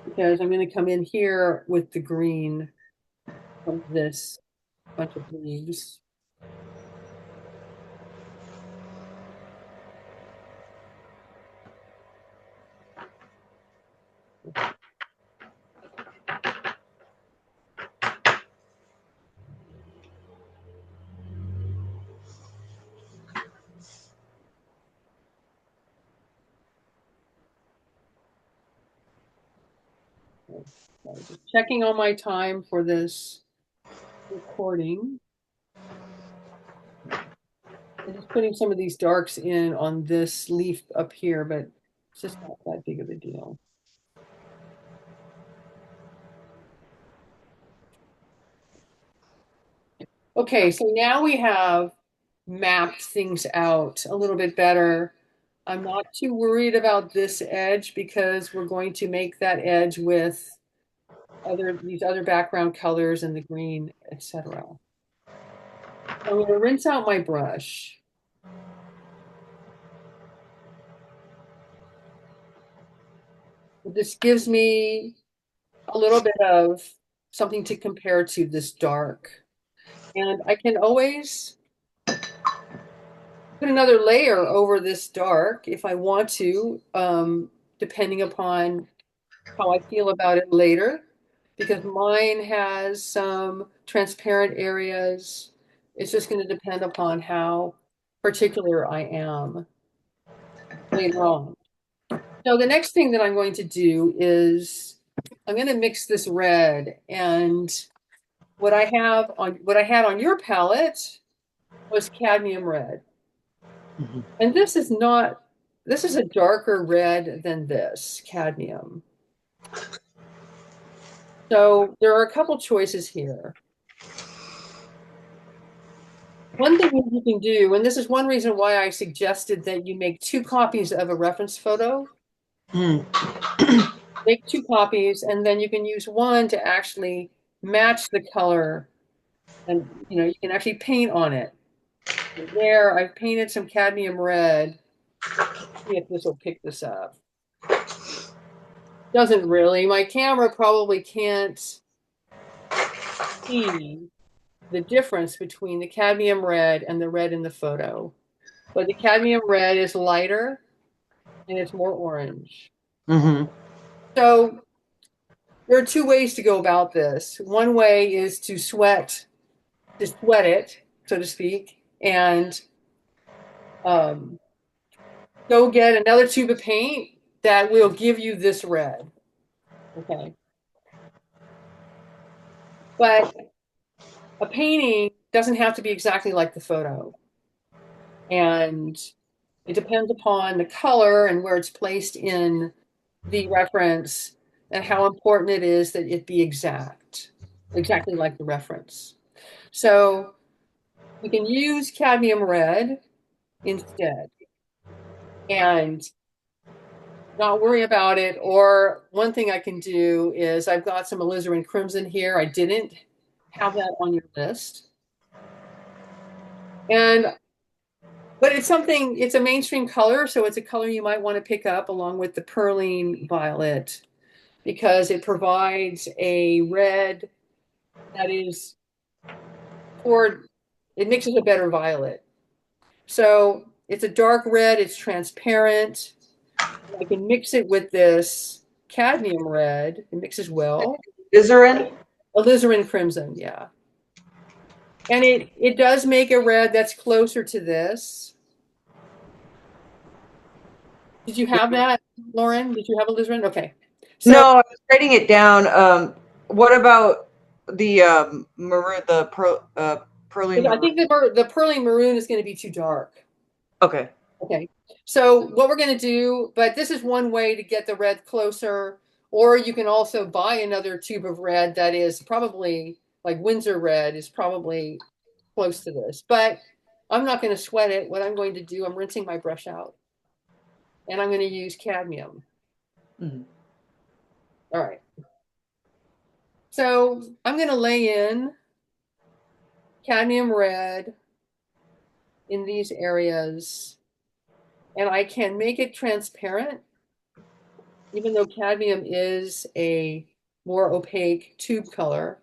Because I'm gonna come in here with the green from this bunch of leaves. So just checking on my time for this recording. I'm just putting some of these darks in on this leaf up here, but it's just not that big of a deal. Okay, so now we have mapped things out a little bit better. I'm not too worried about this edge because we're going to make that edge with these other background colors and the green, etc. I'm going to rinse out my brush. This gives me a little bit of something to compare to this dark. And I can always put another layer over this dark if I want to, depending upon how I feel about it later, because mine has some transparent areas. It's just going to depend upon how particular I am later on. So the next thing that I'm going to do is I'm going to mix this red, and what I had on your palette was cadmium red. And this is a darker red than this cadmium. So there are a couple choices here. One thing you can do, and this is one reason why I suggested that you make two copies of a reference photo. Make two copies, and then you can use one to actually match the color And you can actually paint on it. There, I've painted some cadmium red. See if this will pick this up. Doesn't really. My camera probably can't see the difference between the cadmium red and the red in the photo. But the cadmium red is lighter and it's more orange. Mm-hmm. So there are two ways to go about this. One way is to sweat it, so to speak, and um, go get another tube of paint that will give you this red. Okay. But a painting doesn't have to be exactly like the photo. And it depends upon the color and where it's placed in the reference and how important it is that it be exactly like the reference. So we can use cadmium red instead and not worry about it. Or one thing I can do is I've got some alizarin crimson here. I didn't have that on your list. And but it's a mainstream color, so it's a color you might want to pick up along with the perling violet because it provides a red that is toward, it mixes a better violet. So it's a dark red, it's transparent. I can mix it with this cadmium red. It mixes well. Alizarin? Alizarin crimson, yeah. And it does make a red that's closer to this. Did you have that, Lauren? Did you have alizarin? Okay. No, So I was writing it down. What about the maroon, the pearly I maroon? think the pearly maroon is going to be too dark. Okay. Okay. So what we're going to do, but this is one way to get the red closer, or you can also buy another tube of red that is probably like Windsor red is probably close to this. But I'm not going to sweat it. What I'm going to do, I'm rinsing my brush out and I'm going to use cadmium. Mm. All right. So I'm going to lay in cadmium red in these areas and I can make it transparent, even though cadmium is a more opaque tube color.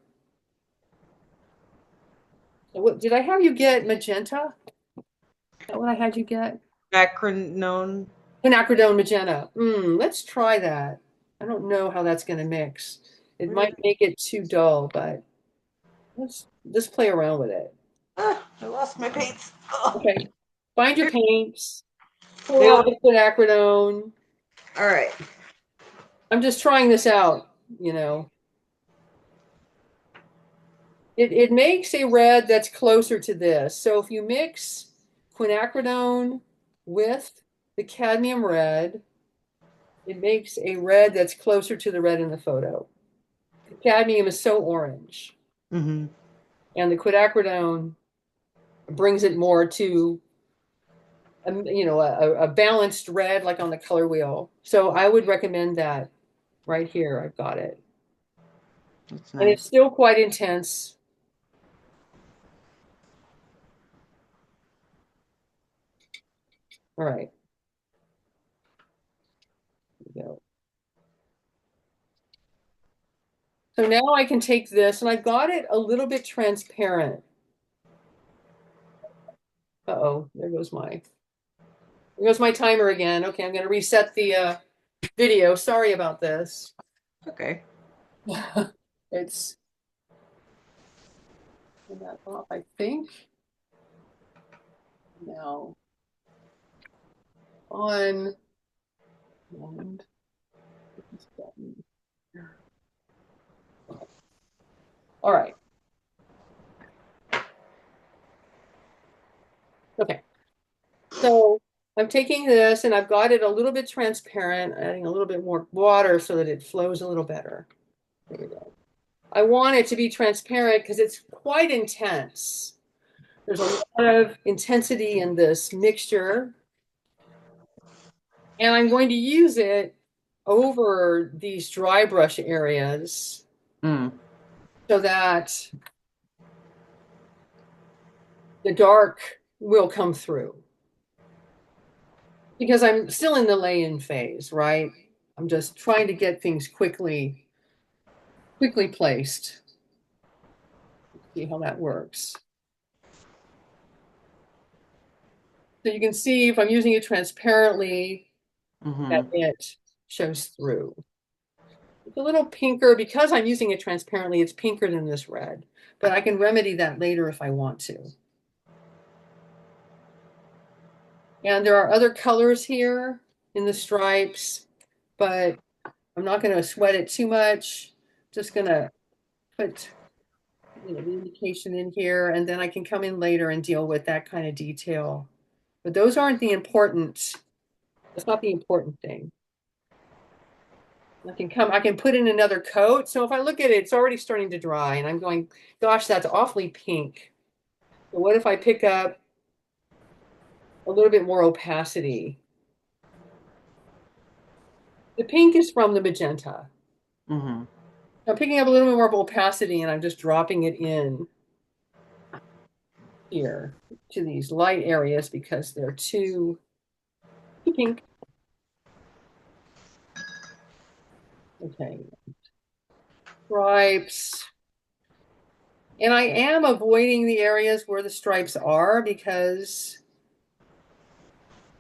So what, did I have you get magenta? Is that what I had you get? Acronone. Quinacridone magenta. Let's try that. I don't know how that's going to mix. It might make it too dull, but let's play around with it. Ah, I lost my paints. Oh. Okay. Find your paints. Pour They out the quinacridone. All right. I'm just trying this out, you know. It makes a red that's closer to this. So if you mix quinacridone with the cadmium red, it makes a red that's closer to the red in the photo. The cadmium is so orange, Mm-hmm. and the quinacridone brings it more to a balanced red like on the color wheel. So I would recommend that right here. I've got it. That's And it's nice. still quite intense. All right. Here we go. So now I can take this and I've got it a little bit transparent. Uh-oh, there goes my timer again. Okay, I'm going to reset the video. Sorry about this. Okay. It's that off, I think. Now on and all right. Okay. So I'm taking this and I've got it a little bit transparent, adding a little bit more water so that it flows a little better. There we go. I want it to be transparent because it's quite intense. There's a lot of intensity in this mixture. And I'm going to use it over these dry brush areas Mm. so that the dark will come through because I'm still in the lay-in phase, right? I'm just trying to get things quickly placed. See how that works. So you can see if I'm using it transparently, that Mm-hmm. it shows through. It's a little pinker because I'm using it transparently. It's pinker than this red, but I can remedy that later if I want to. And there are other colors here in the stripes, but I'm not going to sweat it too much. Just going to put the indication in here, and then I can come in later and deal with that kind of detail. But those aren't the important, that's not the important thing. I can put in another coat. So if I look at it, it's already starting to dry, and I'm going, gosh, that's awfully pink. So what if I pick up a little bit more opacity? The pink is from the magenta. Mm-hmm. I'm picking up a little bit more opacity, and I'm just dropping it in here to these light areas because they're too pink. Okay, stripes. And I am avoiding the areas where the stripes are because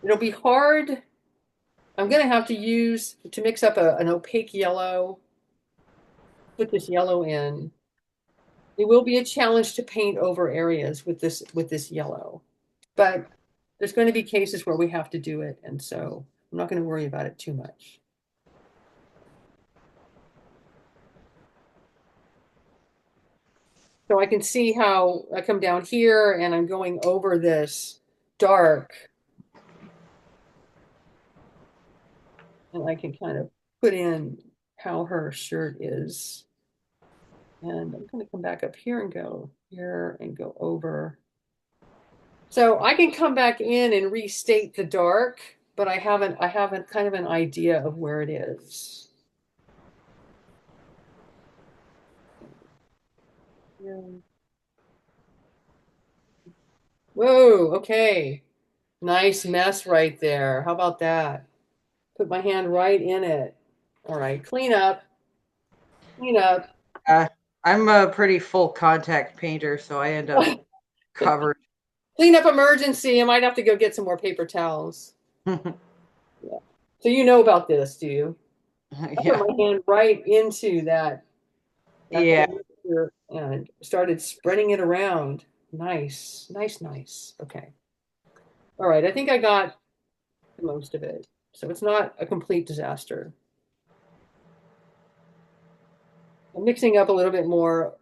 it'll be hard. I'm going to have to use to mix up an opaque yellow, put this yellow in. It will be a challenge to paint over areas with this yellow, but there's going to be cases where we have to do it, and so I'm not going to worry about it too much. So I can see how I come down here and I'm going over this dark, and I can kind of put in how her shirt is. And I'm going to come back up here and go here and go over. So I can come back in and restate the dark, but I haven't kind of an idea of where it is. Yeah. Whoa, okay. Nice mess right there. How about that? Put my hand right in it. All right, clean up, clean up. Uh, I'm a pretty full contact painter, so I end up covered. Clean up emergency. I might have to go get some more paper towels. Yeah. So you know about this, do you? I put Yeah. my hand right into that Yeah. whole mixture and started spreading it around. Nice, nice, nice. Okay. All right. I think I got most of it. So it's not a complete disaster. I'm mixing up a little bit more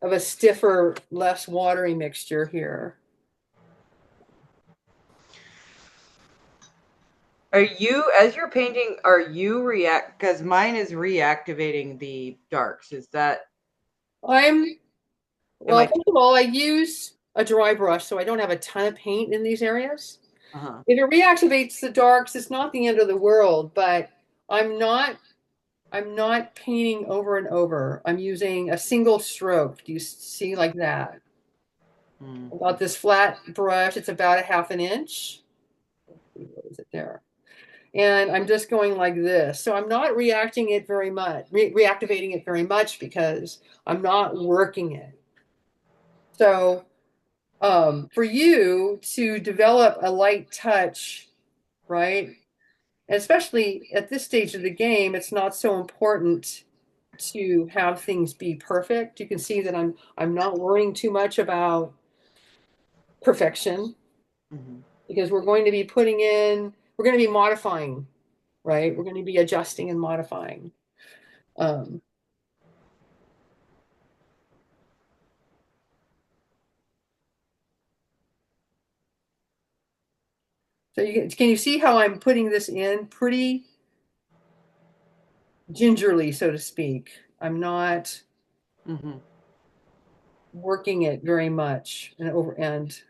of a stiffer, less watery mixture here. Are you, as you're painting, are you react? Because mine is reactivating the darks. Is that, I'm, am well, I? first of all, I use a dry brush, so I don't have a ton of paint in these areas. Uh-huh. If it reactivates the darks, it's not the end of the world, but I'm not I'm not painting over and over. I'm using a single stroke. Do you see like that? Mm. About this flat brush, it's about a half an inch. What is it there? And I'm just going like this. So I'm not reacting it very much, reactivating it very much because I'm not working it. So for you to develop a light touch, right? And especially at this stage of the game, it's not so important to have things be perfect. You can see that I'm not worrying too much about perfection Hmm. because we're going to be modifying, right? We're going to be adjusting and modifying. Um, so can you see how I'm putting this in pretty gingerly, so to speak? I'm not Hmm. working it very much and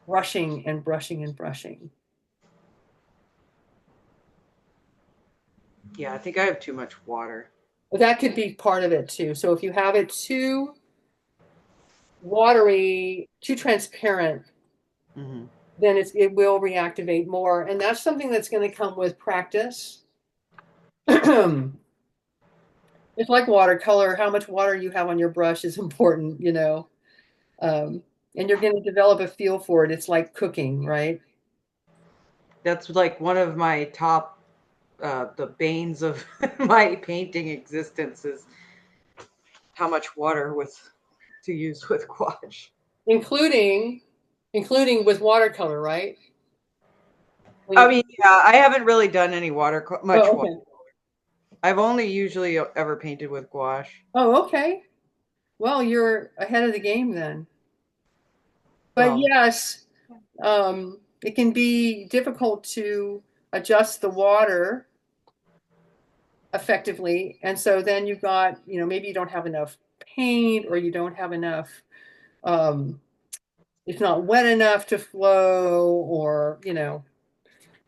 brushing and brushing and brushing. Yeah, I think I have too much water. But that could be part of it too. So if you have it too watery, too transparent, Hmm. then it will reactivate more. And that's something that's going to come with practice. It's like watercolor. How much water you have on your brush is important, you know. Um, and you're going to develop a feel for it. It's like cooking, right? That's like one of my top, the banes of my painting existence is how much water with to use with gouache. Including including with watercolor, right? When I you mean, yeah, I haven't really done any much oh, water. okay. I've only usually ever painted with gouache. Oh, okay. Well, you're ahead of the game then. But Well, yes, it can be difficult to adjust the water effectively. And so then you've got, you know, maybe you don't have enough paint or you don't have enough, um, it's not wet enough to flow or, you know,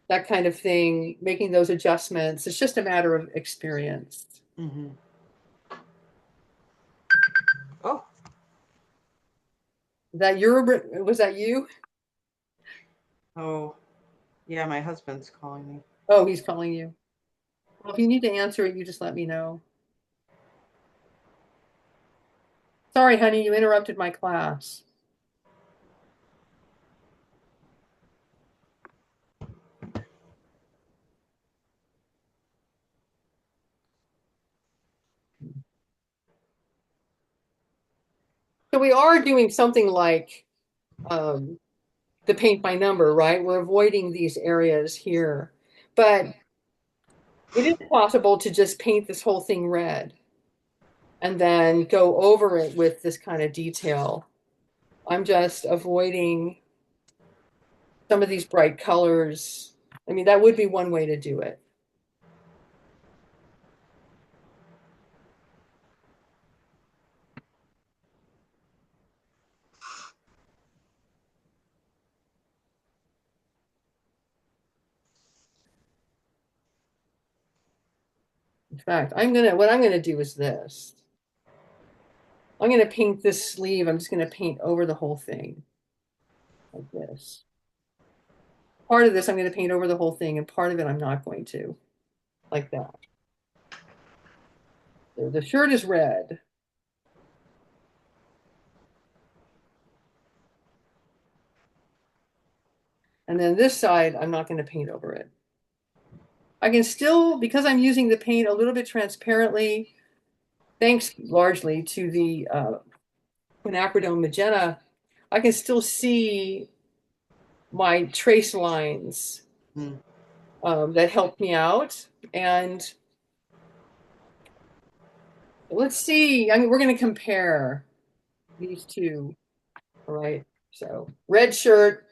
that kind of thing, making those adjustments. It's just a matter of experience. hmm. Oh, Was that you? oh, yeah, my husband's calling me. Oh, he's calling you. Well, if you need to answer it, you just let me know. Sorry, honey, you interrupted my class. So we are doing something like um, the paint by number, right? We're avoiding these areas here, but it is possible to just paint this whole thing red and then go over it with this kind of detail. I'm just avoiding some of these bright colors. I mean, that would be one way to do it. In fact, what I'm gonna do is this. I'm gonna paint this sleeve. I'm just gonna paint over the whole thing like this. Part of this I'm gonna paint over the whole thing, and part of it I'm not going to, like that. So the shirt is red. And then this side, I'm not going to paint over it. I can still, because I'm using the paint a little bit transparently, thanks largely to the quinacridone magenta, I can still see my trace lines Hmm. that help me out. And let's see, I mean, we're going to compare these two. All right. So red shirt,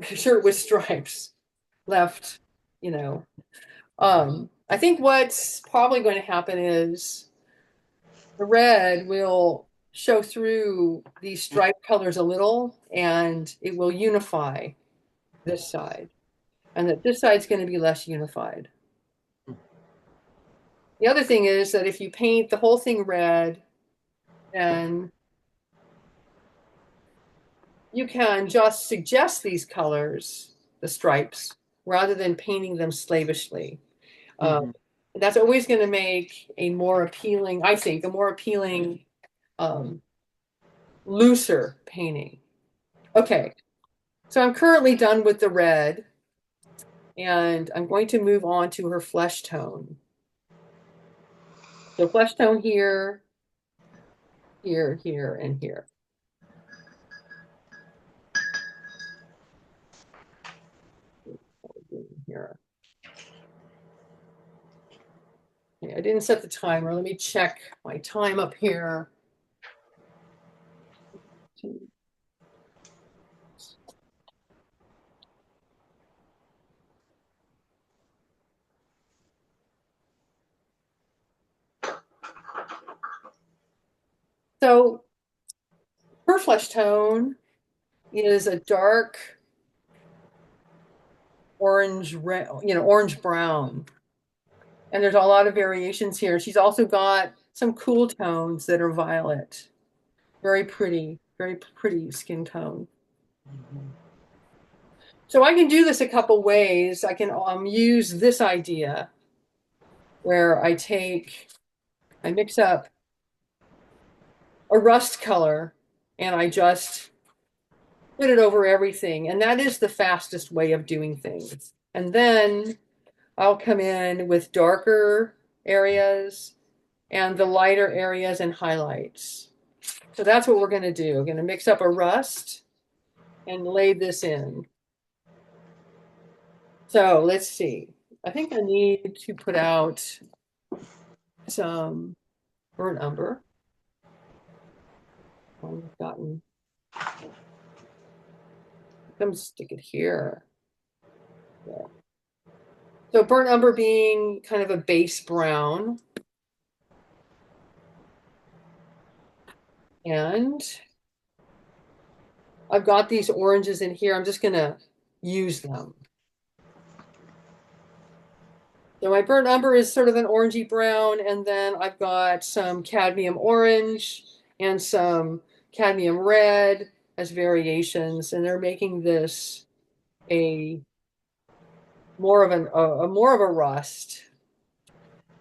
shirt with stripes, left, you know. I think what's probably going to happen is the red will show through these striped colors a little and it will unify this side, and that this side's going to be less unified. The other thing is that if you paint the whole thing red, then you can just suggest these colors, the stripes, rather than painting them slavishly. Um, Hmm. that's always going to make a more appealing, I think, a more appealing, um, looser painting. Okay, so I'm currently done with the red, and I'm going to move on to her flesh tone. So flesh tone here, here, here, and here. Here. Okay, I didn't set the timer. Let me check my time up here. So her flesh tone is a dark orange, orange brown. And there's a lot of variations here. She's also got some cool tones that are violet. Very pretty. very pretty skin tone. So I can do this a couple ways. I can use this idea where I mix up a rust color and I just put it over everything. And that is the fastest way of doing things. And then I'll come in with darker areas and the lighter areas and highlights. So that's what we're going to do. We're going to mix up a rust and lay this in. So let's see. I think I need to put out some burnt umber. I've gotten, I'm stick it here. Yeah. So burnt umber being kind of a base brown. And I've got these oranges in here. I'm just going to use them. So my burnt umber is sort of an orangey brown, and then I've got some cadmium orange and some cadmium red as variations, and they're making this a more of a rust.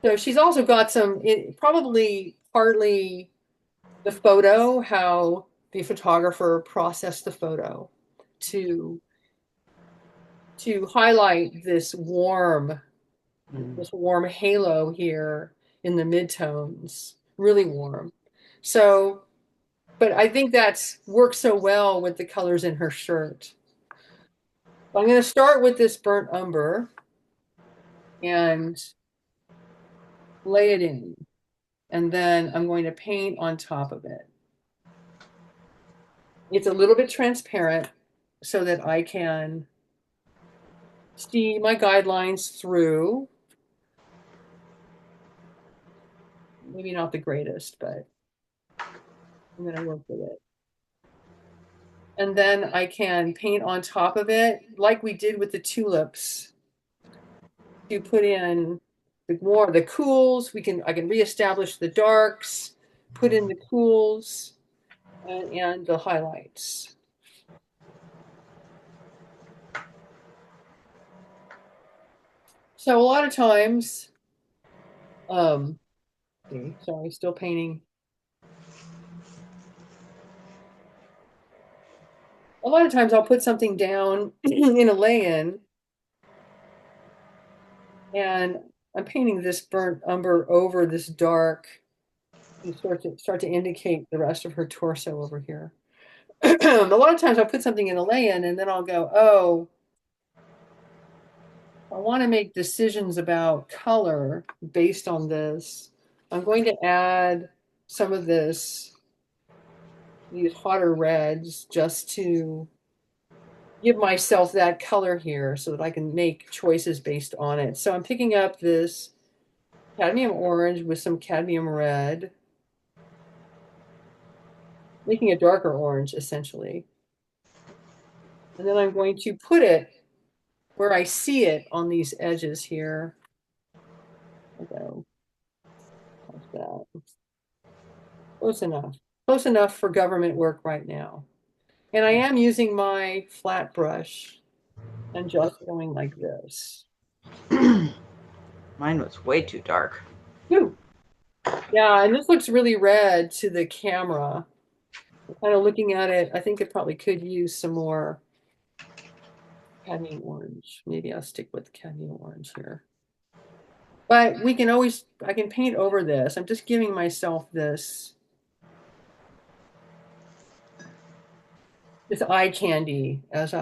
So she's also got some, probably partly the photo, how the photographer processed the photo to highlight this warm halo here in the midtones, really warm. So, but I think that's works so well with the colors in her shirt. I'm going to start with this burnt umber and lay it in. And then I'm going to paint on top of it. It's a little bit transparent so that I can see my guidelines through. Maybe not the greatest, but I'm going to work with it. And then I can paint on top of it like we did with the tulips to put in the cools. I can reestablish the darks, put in the cools and the highlights. So a lot of times, sorry, still painting. A lot of times I'll put something down in a lay-in and I'm painting this burnt umber over this dark and start to indicate the rest of her torso over here. A lot of times I'll put something in a lay-in and then I'll go, oh, I want to make decisions about color based on this. I'm going to add some of these hotter reds just to give myself that color here so that I can make choices based on it. So I'm picking up this cadmium orange with some cadmium red, making a darker orange essentially. And then I'm going to put it where I see it on these edges here. Like that. Close enough. Close enough for government work right now. And I am using my flat brush and just going like this. Mine was way too dark. Whew. Yeah, and this looks really red to the camera. Kind of looking at it, I think it probably could use some more cadmium orange. Maybe I'll stick with cadmium orange here. But I can paint over this. I'm just giving myself this eye candy and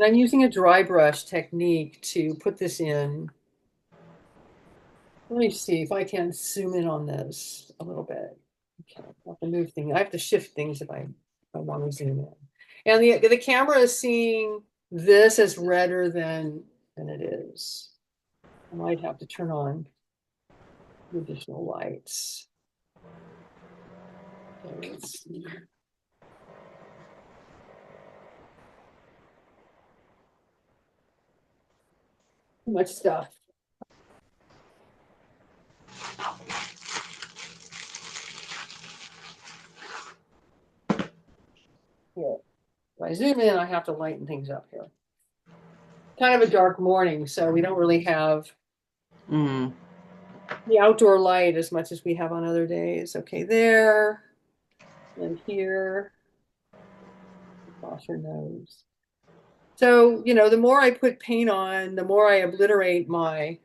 I'm using a dry brush technique to put this in. Let me see if I can zoom in on this a little bit. Okay, I have to move things. I have to shift things if I want to zoom in. And the camera is seeing this as redder than it is. I might have to turn on the additional lights. Okay, let's see. Too much stuff. I zoom in, I have to lighten things up here. Kind of a dark morning, so we don't really have Mm. the outdoor light as much as we have on other days. Okay, there and here. Across her nose. So, you know, the more I put paint on, the more I obliterate my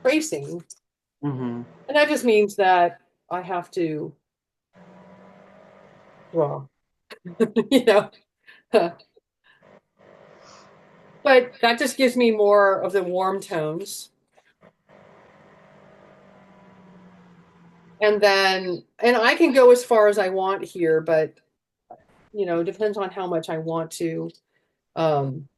tracing. Mm-hmm. And that just means that I have to draw, you know. But that just gives me more of the warm tones. And then, and I can go as far as I want here, but, you know, it depends on how much I want to um,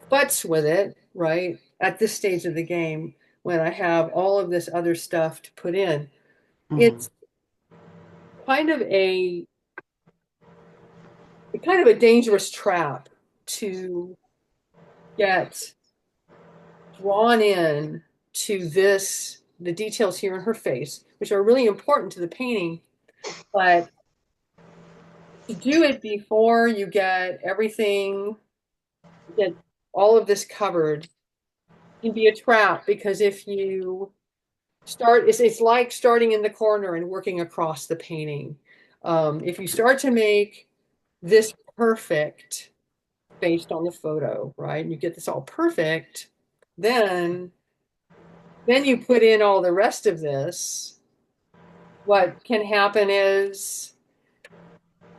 futz with it, right? At this stage of the game, when I have all of this other stuff to put in, Mm-hmm. it's kind of a dangerous trap to get drawn in to this, the details here in her face, which are really important to the painting, but to do it before you get everything, get all of this covered, can be a trap because if you start, it's like starting in the corner and working across the painting. If you start to make this perfect based on the photo, right, and you get this all perfect, then you put in all the rest of this. What can happen is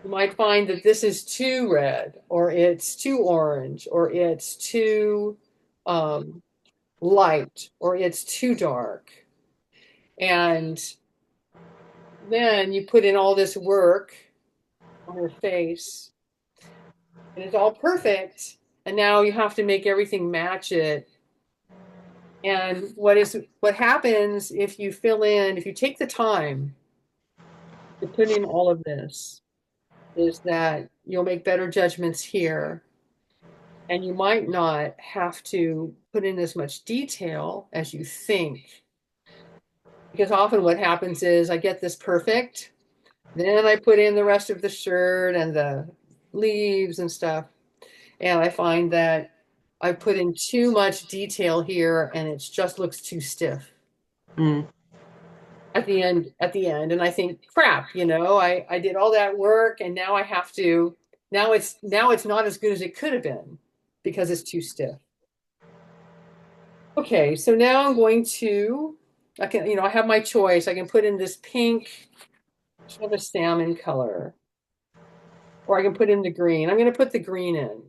you might find that this is too red, or it's too orange, or it's too um, light, or it's too dark. And then you put in all this work on your face, and it's all perfect. And now you have to make everything match it. And what happens if you fill in, if you take the time to put in all of this, is that you'll make better judgments here. And you might not have to put in as much detail as you think. Because often what happens is I get this perfect, then I put in the rest of the shirt and the leaves and stuff. And I find that I put in too much detail here and it just looks too stiff Mm. at the end. And I think, crap, you know, I did all that work and now I have to, now it's not as good as it could have been because it's too stiff. Okay, so now I'm going to, I can, you know, I have my choice. I can put in this pink, sort of a salmon color, or I can put in the green. I'm going to put the green in.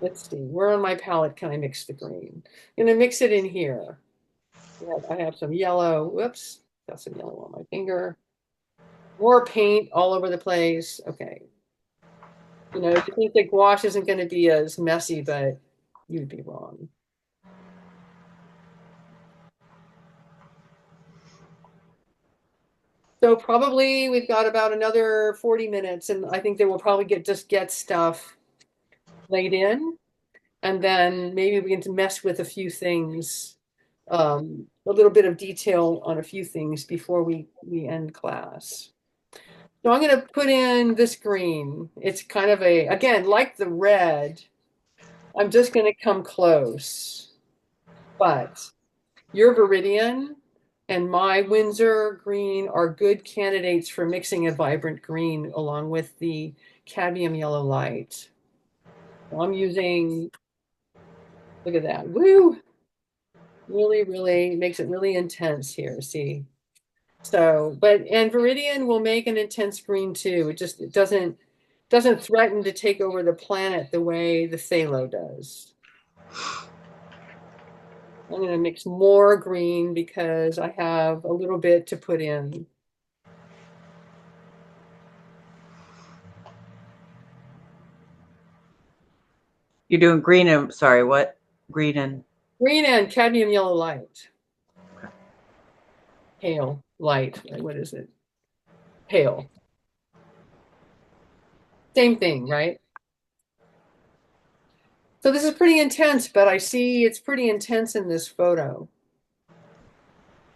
Let's see, where on my palette can I mix the green? I'm going to mix it in here. I have some yellow. Whoops, got some yellow on my finger. More paint all over the place. Okay. You know, you think that gouache isn't going to be as messy, but you'd be wrong. So probably we've got about another 40 minutes, and I think they will probably just get stuff laid in, and then maybe we can mess with a few things, a little bit of detail on a few things before we end class. So I'm going to put in this green. It's kind of a, again, like the red, I'm just going to come close, but your Viridian and my Windsor green are good candidates for mixing a vibrant green along with the cadmium yellow light. So I'm using, look at that, woo, really, really makes it really intense here, see? So, and Viridian will make an intense green too. It doesn't threaten to take over the planet the way the phthalo does. I'm going to mix more green because I have a little bit to put in. You're doing green and sorry, what? Green and Green and cadmium yellow light. Pale light. What is it? Pale. Same thing, right? So this is pretty intense, but I see it's pretty intense in this photo.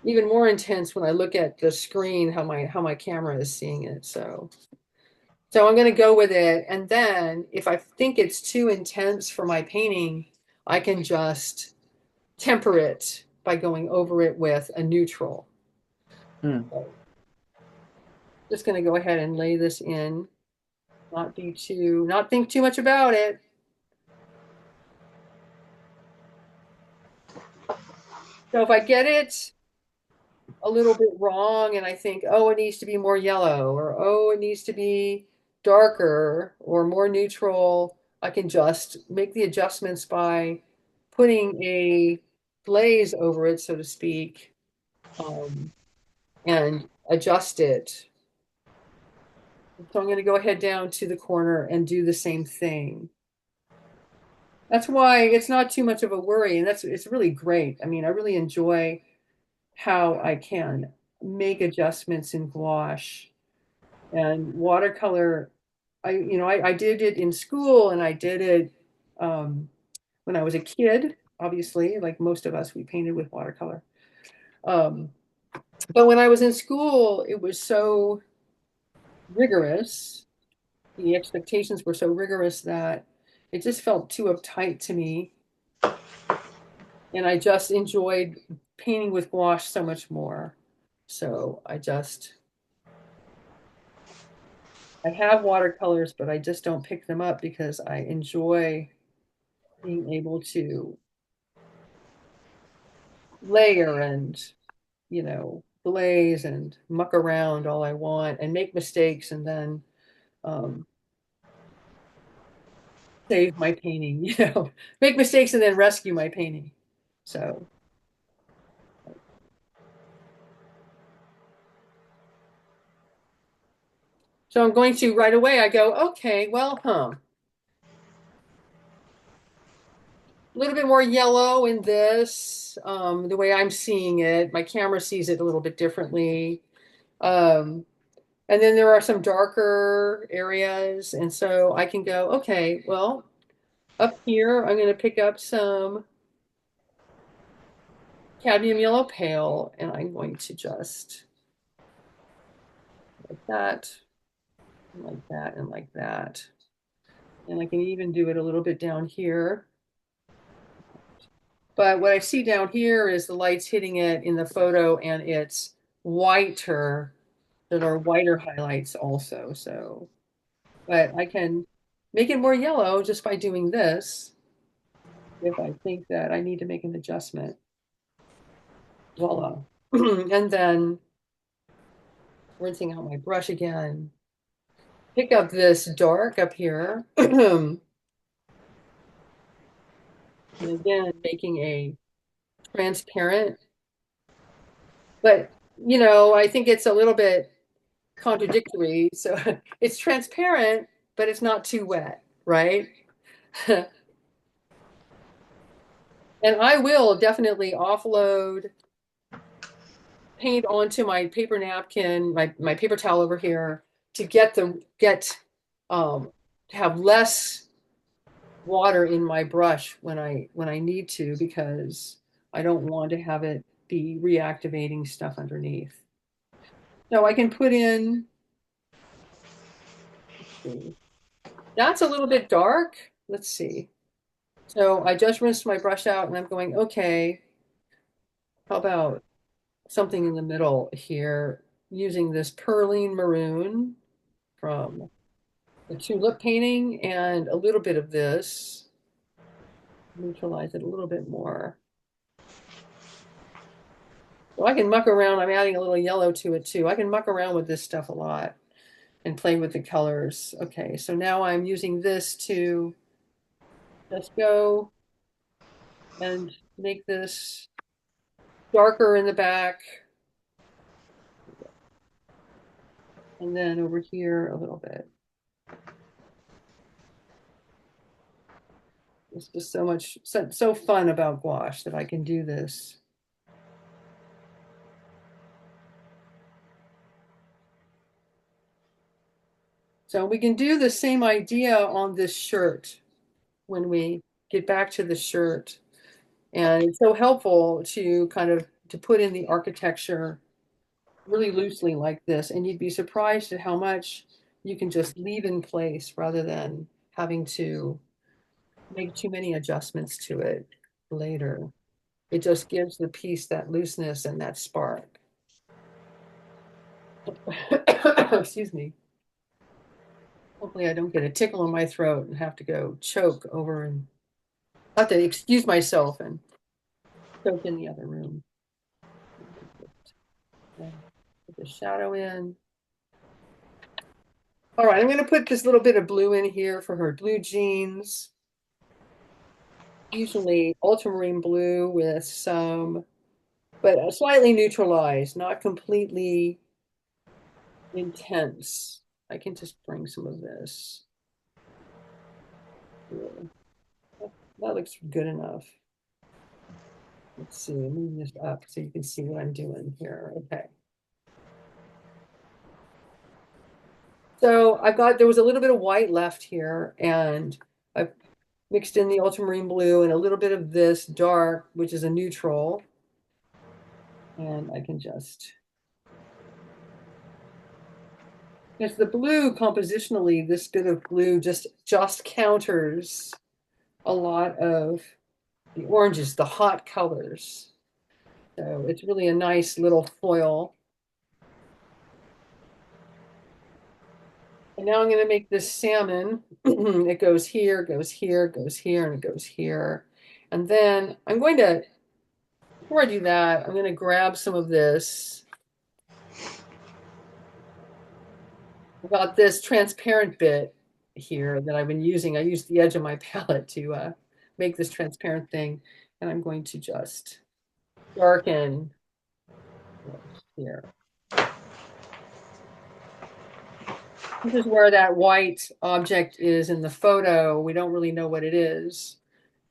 Even more intense when I look at the screen, how my camera is seeing it. So So I'm going to go with it. And then if I think it's too intense for my painting, I can just temper it by going over it with a neutral. Hmm. So just going to go ahead and lay this in, not think too much about it. So if I get it a little bit wrong and I think, oh, it needs to be more yellow, or oh, it needs to be darker or more neutral, I can just make the adjustments by putting a glaze over it, so to speak, um, and adjust it. So I'm going to go ahead down to the corner and do the same thing. That's why it's not too much of a worry, and it's really great. I mean, I really enjoy how I can make adjustments in gouache and watercolor. I did it in school and I did it when I was a kid, obviously, like most of us, we painted with watercolor. Um, but when I was in school, it was so rigorous. The expectations were so rigorous that it just felt too uptight to me. And I just enjoyed painting with gouache so much more. So I have watercolors, but I just don't pick them up because I enjoy being able to layer and, glaze and muck around all I want and make mistakes and then um, save my painting, make mistakes and then rescue my painting. So, so I'm going to right away, I go, okay, well, a little bit more yellow in this, the way I'm seeing it. My camera sees it a little bit differently. Um, and then there are some darker areas. And so I can go, okay, well, up here, I'm going to pick up some cadmium yellow pale, and I'm going to just like that, and like that, and like that. And I can even do it a little bit down here. But what I see down here is the light's hitting it in the photo, and it's whiter. There are whiter highlights also. So, but I can make it more yellow just by doing this if I think that I need to make an adjustment. Voila. And then rinsing out my brush again. Pick up this dark up here. And again, making a transparent, but I think it's a little bit contradictory. So it's transparent, but it's not too wet, right? And I will definitely offload paint onto my paper napkin, my paper towel over here to get to have less water in my brush when I need to because I don't want to have it be reactivating stuff underneath. So I can put in, let's see, that's a little bit dark. Let's see. So I just rinsed my brush out and I'm going, okay, how about something in the middle here using this Perline Maroon from the tulip painting and a little bit of this, neutralize it a little bit more. So I can muck around. I'm adding a little yellow to it too. I can muck around with this stuff a lot and play with the colors. Okay, so now I'm using this to just go and make this darker in the back. And then over here a little bit. It's just so fun about gouache that I can do this. So we can do the same idea on this shirt when we get back to the shirt. And it's so helpful to kind of to put in the architecture really loosely like this. And you'd be surprised at how much you can just leave in place rather than having to make too many adjustments to it later. It just gives the piece that looseness and that spark. Excuse me. Hopefully I don't get a tickle in my throat and have to go choke over and have to excuse myself and choke in the other room. Put the shadow in. All right, I'm going to put this little bit of blue in here for her blue jeans. Usually ultramarine blue with some, but slightly neutralized, not completely intense. I can just bring some of this. That looks good enough. Let's see, move this up so you can see what I'm doing here. Okay. So there was a little bit of white left here, and I've mixed in the ultramarine blue and a little bit of this dark, which is a neutral. And I can just, because the blue compositionally, this bit of blue just counters a lot of the oranges, the hot colors. So it's really a nice little foil. And now I'm going to make this salmon. It goes here, goes here, goes here, and it goes here. And then I'm going to, before I do that, I'm going to grab some of this. I got this transparent bit here that I've been using. I used the edge of my palette to make this transparent thing. And I'm going to just darken here. This is where that white object is in the photo. We don't really know what it is.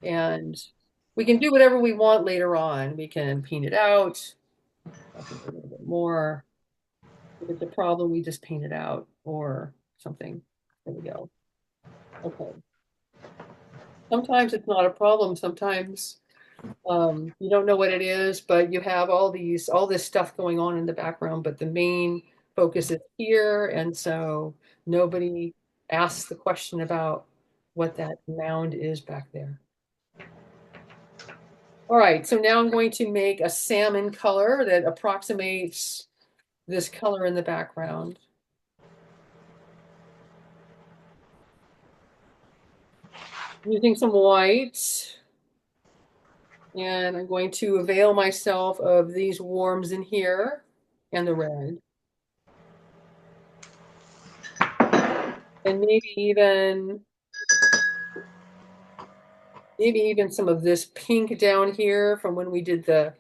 And we can do whatever we want later on. We can paint it out, a little bit more. If it's a problem, we just paint it out or something. There we go. Okay. Sometimes it's not a problem. Sometimes you don't know what it is, but you have all this stuff going on in the background, but the main focus is here. And so nobody asks the question about what that mound is back there. All right, so now I'm going to make a salmon color that approximates this color in the background. Using some white. And I'm going to avail myself of these warms in here and the red. And maybe even some of this pink down here from when we did the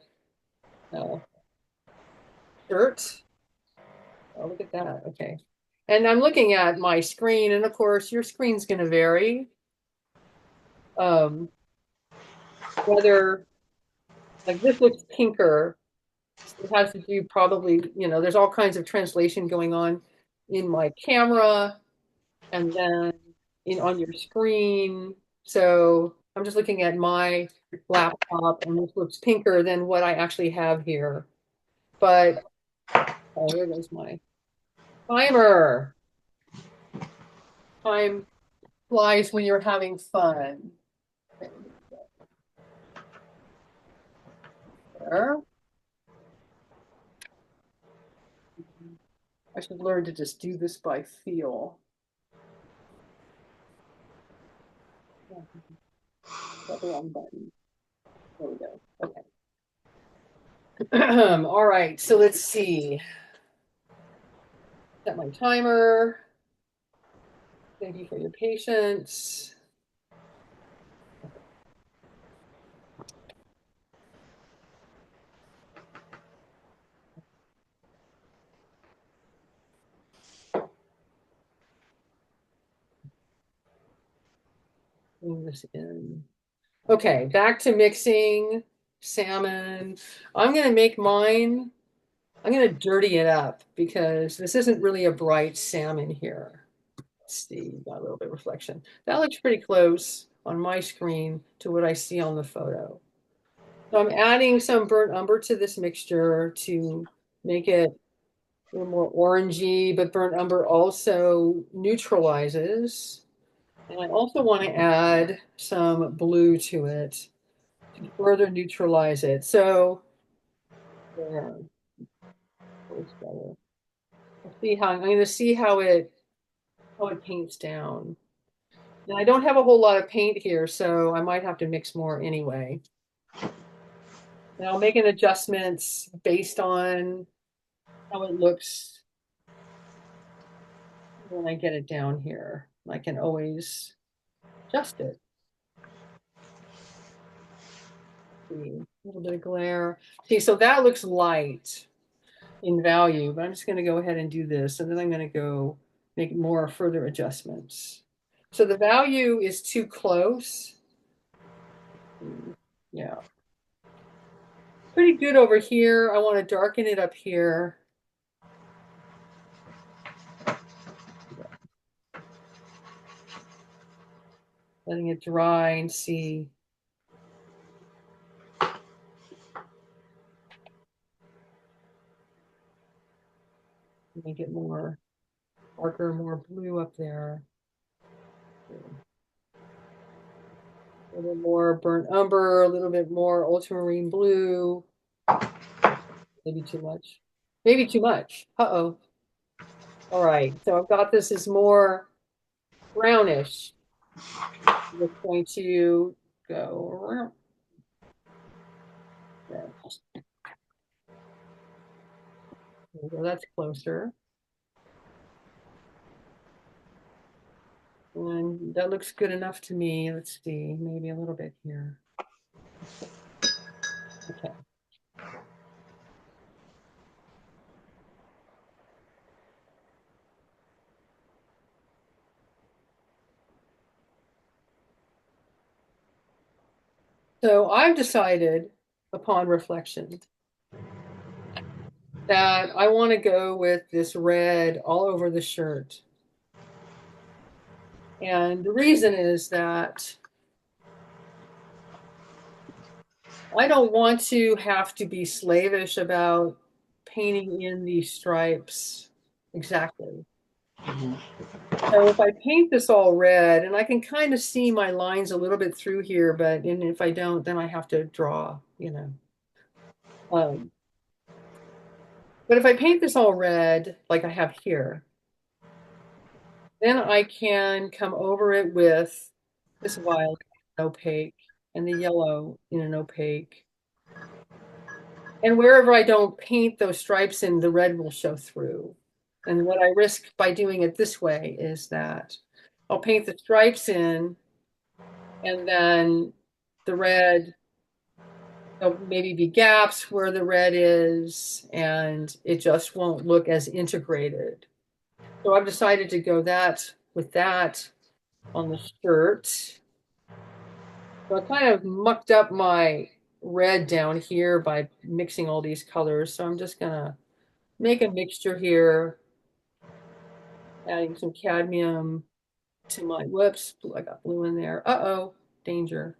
shirt. Oh, look at that. Okay. And I'm looking at my screen, and of course, your screen's going to vary. Whether, like this looks pinker, it has to do probably, there's all kinds of translation going on in my camera and then on your screen. So I'm just looking at my laptop, and this looks pinker than what I actually have here. But oh, here goes my timer. Time flies when you're having fun. There. I should learn to just do this by feel. The wrong button. There we go. Okay. All right, so let's see. Set my timer. Thank you for your patience. Bring this in. Okay, back to mixing salmon. I'm going to make mine, I'm going to dirty it up because this isn't really a bright salmon here. Let's see, got a little bit of reflection. That looks pretty close on my screen to what I see on the photo. So I'm adding some burnt umber to this mixture to make it A little more orangey, but burnt umber also neutralizes. And I also want to add some blue to it to further neutralize it. So there, works better. I'm going to see how it paints down. And I don't have a whole lot of paint here, so I might have to mix more anyway. And I'll make an adjustments based on how it looks when I get it down here. I can always adjust it. See, a little bit of glare. See, so that looks light in value, but I'm just going to go ahead and do this, and then I'm going to go make more further adjustments. So the value is too close. Yeah. Pretty good over here. I want to darken it up here. Letting it dry and see. Make it more darker, more blue up there. A little more burnt umber, a little bit more ultramarine blue. Maybe too much. Maybe too much. Uh-oh. All right. So I've got this as more brownish. I'm just going to go around. So that's closer. And that looks good enough to me. Let's see, maybe a little bit here. Okay. So I've decided upon reflection that I want to go with this red all over the shirt. And the reason is that I don't want to have to be slavish about painting in these stripes exactly. So if I paint this all red, and I can kind of see my lines a little bit through here, but if I don't, then I have to draw, you know. But if I paint this all red, like I have here, then I can come over it with this violet opaque and the yellow in an opaque. And wherever I don't paint those stripes in, the red will show through. And what I risk by doing it this way is that I'll paint the stripes in, and then the red, there'll maybe be gaps where the red is, and it just won't look as integrated. So I've decided to go with that on the shirt. So I kind of mucked up my red down here by mixing all these colors. So I'm just gonna make a mixture here, adding some cadmium to my, whoops, I got blue in there. Uh-oh, danger.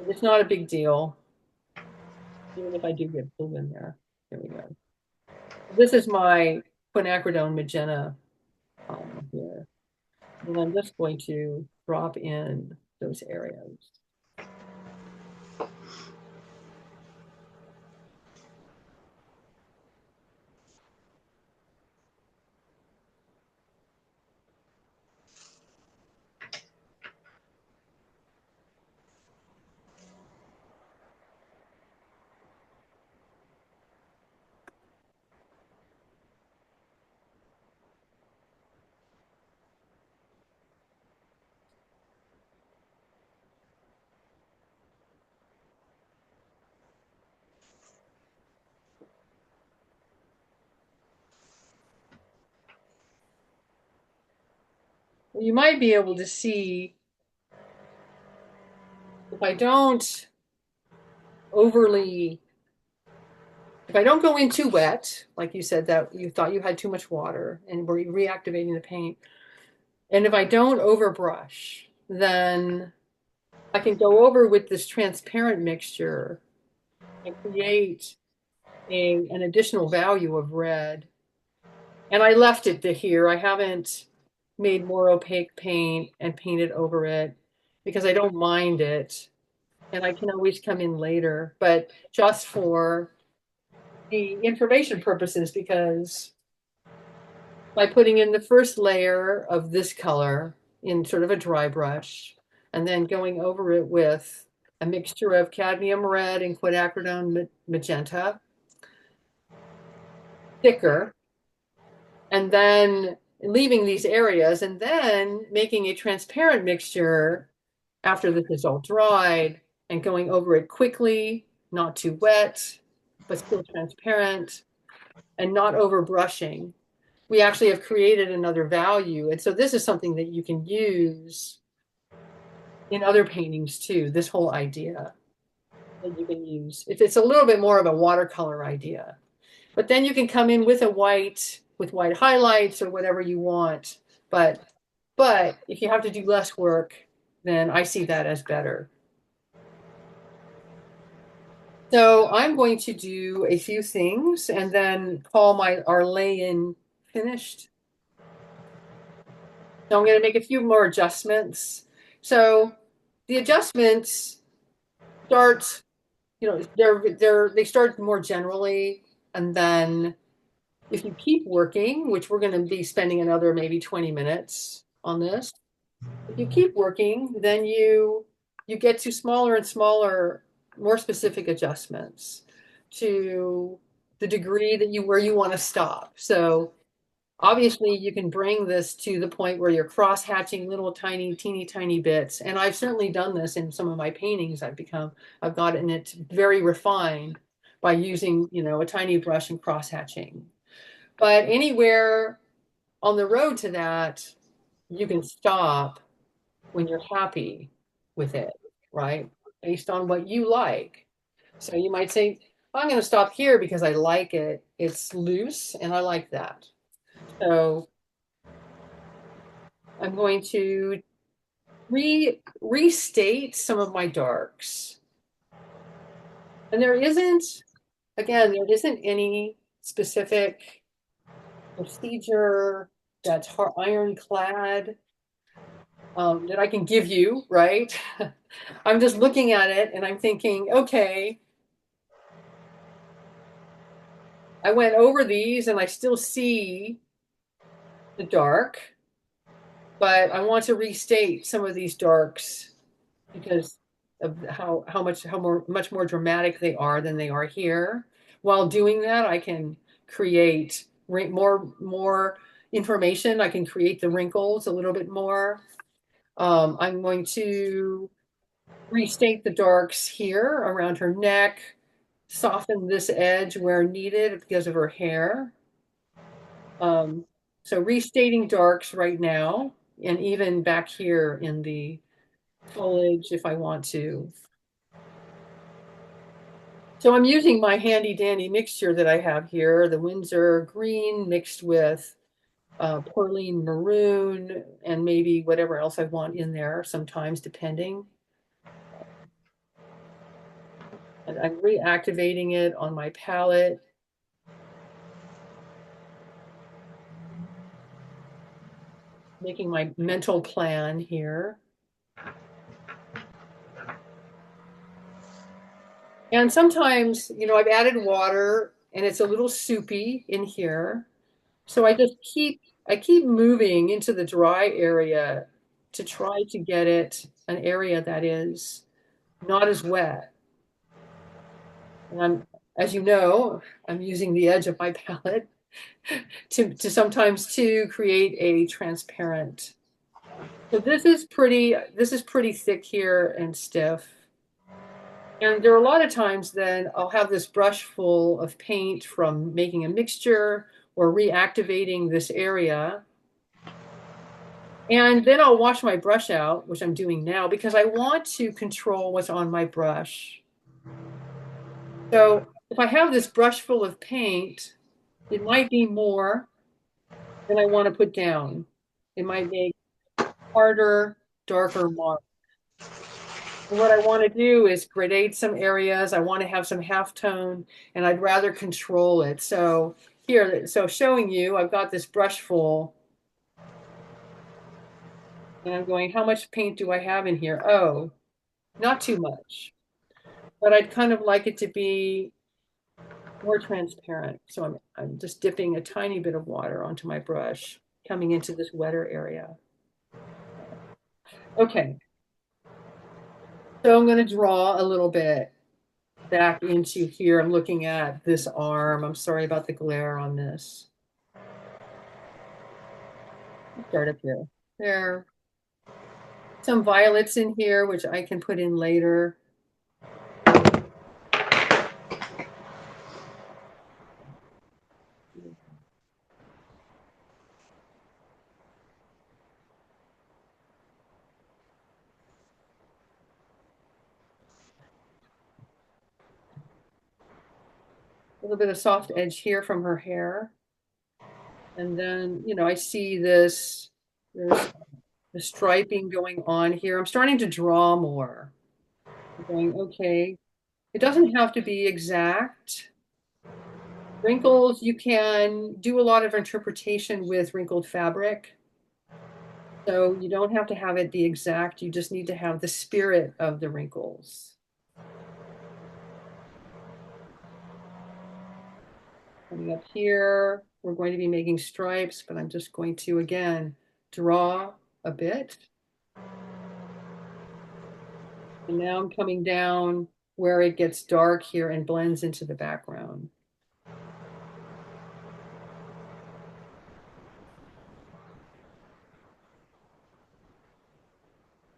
It's not a big deal, even if I do get blue in there. There we go. This is my quinacridone magenta here. And I'm just going to drop in those areas. You might be able to see if I don't overly, if I don't go in too wet, like you said that you thought you had too much water and we're reactivating the paint, and if I don't overbrush, then I can go over with this transparent mixture and create an additional value of red. And I left it to here. I haven't made more opaque paint and painted over it because I don't mind it. And I can always come in later, but just for the information purposes, because by putting in the first layer of this color in sort of a dry brush, and then going over it with a mixture of cadmium red and quinacridone magenta, thicker, and then leaving these areas, and then making a transparent mixture after this is all dried and going over it quickly, not too wet, but still transparent, and not over brushing. We actually have created another value. And so this is something that you can use in other paintings too, this whole idea that you can use. If it's a little bit more of a watercolor idea. But then you can come in with a white, with white highlights or whatever you want. But if you have to do less work, then I see that as better. So I'm going to do a few things and then call our lay-in finished. So I'm going to make a few more adjustments. So the adjustments start, they start more generally, and then if you keep working, which we're going to be spending another maybe 20 minutes on this, if you keep working, then you get to smaller and smaller, more specific adjustments to the degree that where you want to stop. So obviously you can bring this to the point where you're cross hatching little tiny, teeny tiny bits. And I've certainly done this in some of my paintings. I've gotten it very refined by using, a tiny brush and cross hatching. But anywhere on the road to that, you can stop when you're happy with it, right? Based on what you like. So you might say, I'm going to stop here because I like it. It's loose and I like that. So I'm going to restate some of my darks. And there isn't any specific procedure that's ironclad that I can give you, right? I'm just looking at it and I'm thinking, okay, I went over these and I still see the dark, but I want to restate some of these darks because of much more dramatic they are than they are here. While doing that, I can create more information. I can create the wrinkles a little bit more. I'm going to restate the darks here around her neck, soften this edge where needed because of her hair. So restating darks right now, and even back here in the foliage if I want to. So I'm using my handy dandy mixture that I have here, the Windsor green mixed with Perlene maroon and maybe whatever else I want in there sometimes depending. And I'm reactivating it on my palette. Making my mental plan here. And sometimes, I've added water and it's a little soupy in here. So I keep moving into the dry area to try to get it an area that is not as wet. And as you know, I'm using the edge of my palette to sometimes to create a transparent. So this is pretty thick here and stiff. And there are a lot of times then I'll have this brush full of paint from making a mixture or reactivating this area. And then I'll wash my brush out, which I'm doing now, because I want to control what's on my brush. So if I have this brush full of paint, it might be more than I want to put down. It might make harder, darker marks. what I want to do is gradate some areas. I want to have some halftone, and I'd rather control it. So here, so showing you, I've got this brush full, and I'm going, how much paint do I have in here? Oh, not too much, but I'd kind of like it to be more transparent. So I'm just dipping a tiny bit of water onto my brush, coming into this wetter area. Okay, so I'm going to draw a little bit back into here. I'm looking at this arm. I'm sorry about the glare on this. Start up here. There. Some violets in here, which I can put in later. A little bit of soft edge here from her hair. And then, you know, I see this, there's the striping going on here. I'm starting to draw more. I'm going, okay, it doesn't have to be exact. Wrinkles, you can do a lot of interpretation with wrinkled fabric. So you don't have to have it be exact. You just need to have the spirit of the wrinkles. Coming up here, we're going to be making stripes, but I'm just going to, again, draw a bit. And now I'm coming down where it gets dark here and blends into the background.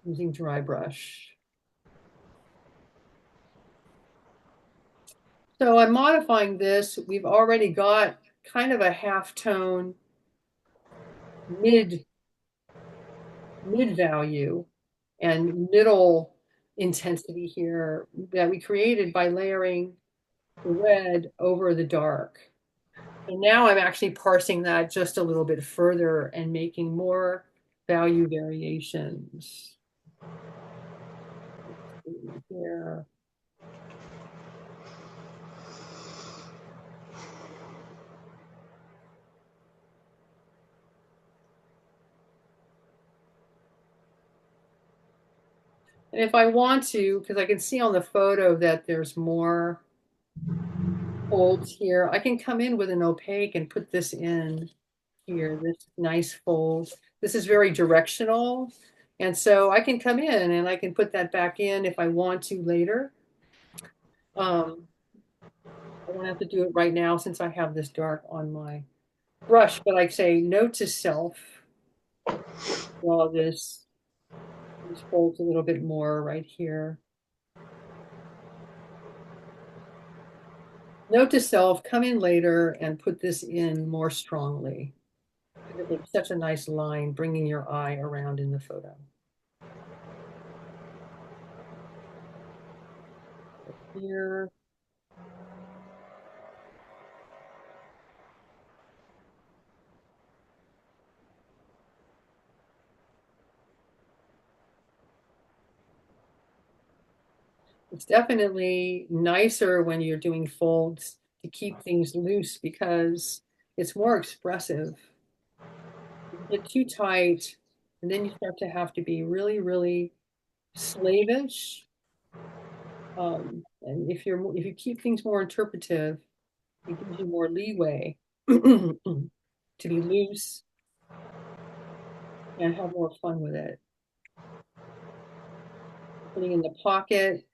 Using dry brush. So I'm modifying this. We've already got kind of a half-tone mid value and middle intensity here that we created by layering the red over the dark. And now I'm actually parsing that just a little bit further and making more value variations. Here. And if I want to, because I can see on the photo that there's more folds here, I can come in with an opaque and put this in here, this nice fold. This is very directional. And so I can come in and I can put that back in if I want to later. I don't have to do it right now since I have this dark on my brush, but I say note to self, draw this, these folds a little bit more right here. Note to self, come in later and put this in more strongly. It makes such a nice line, bringing your eye around in the photo. Here. It's definitely nicer when you're doing folds to keep things loose because it's more expressive. If you get too tight, and then you start to have to be really, really slavish. And if you keep things more interpretive, it gives you more leeway to be loose and have more fun with it. Putting in the pocket.